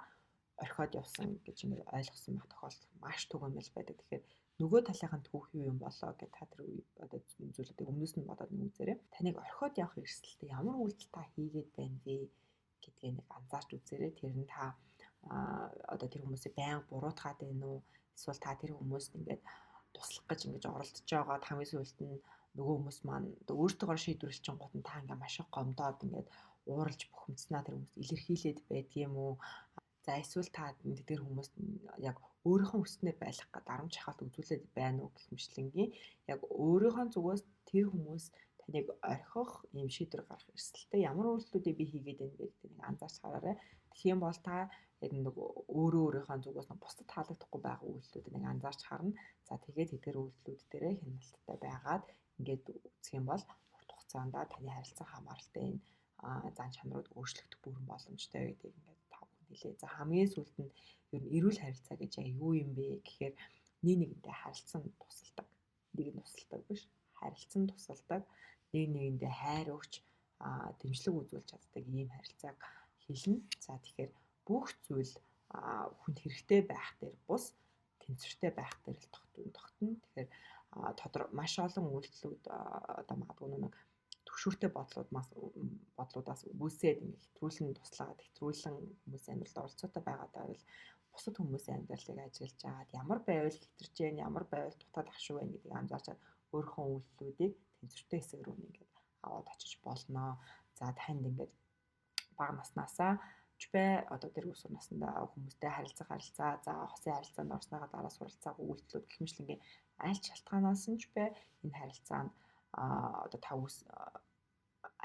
орхиод явсан гэж ингээд ойлгосон байх тохиолдол маш түгээмэл байдаг. Тэгэхээр нөгөө талынхаа түүх юу юм болоо гэж та тэр одоо зүйлүүдийг өмнөөс нь бодоод үзээрэй. Таныг орхиод явах эрсдэлтэй ямар үйлдэл та хийгээд байна вэ гэдгийг нэг анзаарч үзээрэй. Тэр нь та одоо тэр хүмүүсийг байнга буруутгаад байна уу? Эсвэл та тэр хүмүүст ингээд туслах гэж ингэж оролдож байгаад хамгийн сүүлд нь нөгөө хүмүүс маань өөртөөгөө шийдвэрлэчин гот нь та ингээ маш их гомдоод ингээд ууралж бухимдснаа тэр хүмүүст илэрхийлээд байдгийм үү? За эсвэл та тэр хүмүүст яг өөрийнхөө хүснээр байх гэдэг дарамт шахалт үзүүлээд байна уу гэх мэтлэнгийн яг өөрийнхөө зүгээс тэр хүмүүс таныг орхих юм шийдвэр гаргах эрсдэлтэй ямар үйлдэлүүдийг би хийгээд байна вэ гэдгийг анзаарч хараарай. Тэгэх юм бол та яг нэг өөрийнхөө зүгээс бусдад таалагдахгүй байгаа үйлдэлүүдийг нэг анзаарч харна. За тэгээд тэдгээр үйлдэлүүд дээрээ хяналттай байгаад ингээд үзэх юм бол урт хугацаанд таны харилцаа хамааралтай энэ зан чанарууд өөрчлөгдөх бүрэн боломжтой гэдгийг ингээд та бүхэнд хэлье. За хамгийн сүүлд нь ер нь эрүүл харилцаа гэж яг юу юм бэ гэхээр нэг нэгэндээ харилцан тусалдаг. Нэг нь тусалдаг биш. Харилцан тусалдаг. Нэг нэгэндээ хайр өгч дэмжлэг үзүүлж чаддаг ийм харилцааг хэлнэ. За тэгэхээр бүх зүйл хүнд хэрэгтэй байх дээр бус тэнцвэртэй байх дээр л тогтно. Тэгэхээр маш олон үйлдэлүүд одоо магадгүй нэг төвшөртэй бодлуудаас үүсээд ингээд хэтрүүлэн туслаад хэтрүүлэн хүмүүсийн амьдралд оролцоотой байгаад байвал бусад хүмүүсийн амьдралыг ажиглаж агаад ямар байвал хэтэрч जैन ямар байвал дутаад ах шүү вэ гэдгийг анзаарчаад өөрийнхөө үйлдэлүүдийг тэнцвэртэй хэсэг рүү ингээд аваад очиж болно. За танд ингээд бага наснаасаа одоо тэр өсвөр насндаа хүмүүстэй харилцаа за хосын харилцаанд орсныхаа дараа суралцах үйлдэлүүд гэх мэтлэнгийн аль шалтгаанаас нь ч бай энэ харилцаанд одоо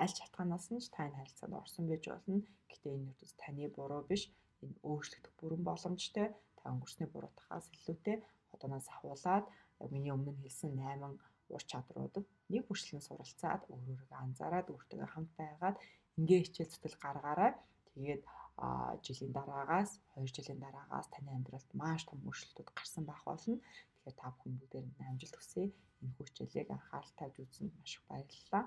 аль шалтгаанаас нь ч та энэ харилцаанд орсон байж болно. Гэтэ энэ үрдүс таны буруу биш. Энэ өөрчлөгдөх бүрэн боломжтой. Та өнгөрсний буруутахаас илүүтэй одооноос ахуулаад миний өмнө нь хэлсэн 8 ур чадруудад нэг бүрчлэн суралцаад өөрөөрөө анзаараад өөртөө хамт байгаад ингээ хичээл зүтгэл гаргаарай. Тэгээд жилийн дараагаас 2 жилийн дараагаас таны амьдралд маш том өөрчлөлтүүд гарсан байх болно. Тэгэхээр та бүхэн бүгдээр амжилт хүсье. Энэ хичээлийг анхаарал тавьж үзсэнд маш их баярлалаа.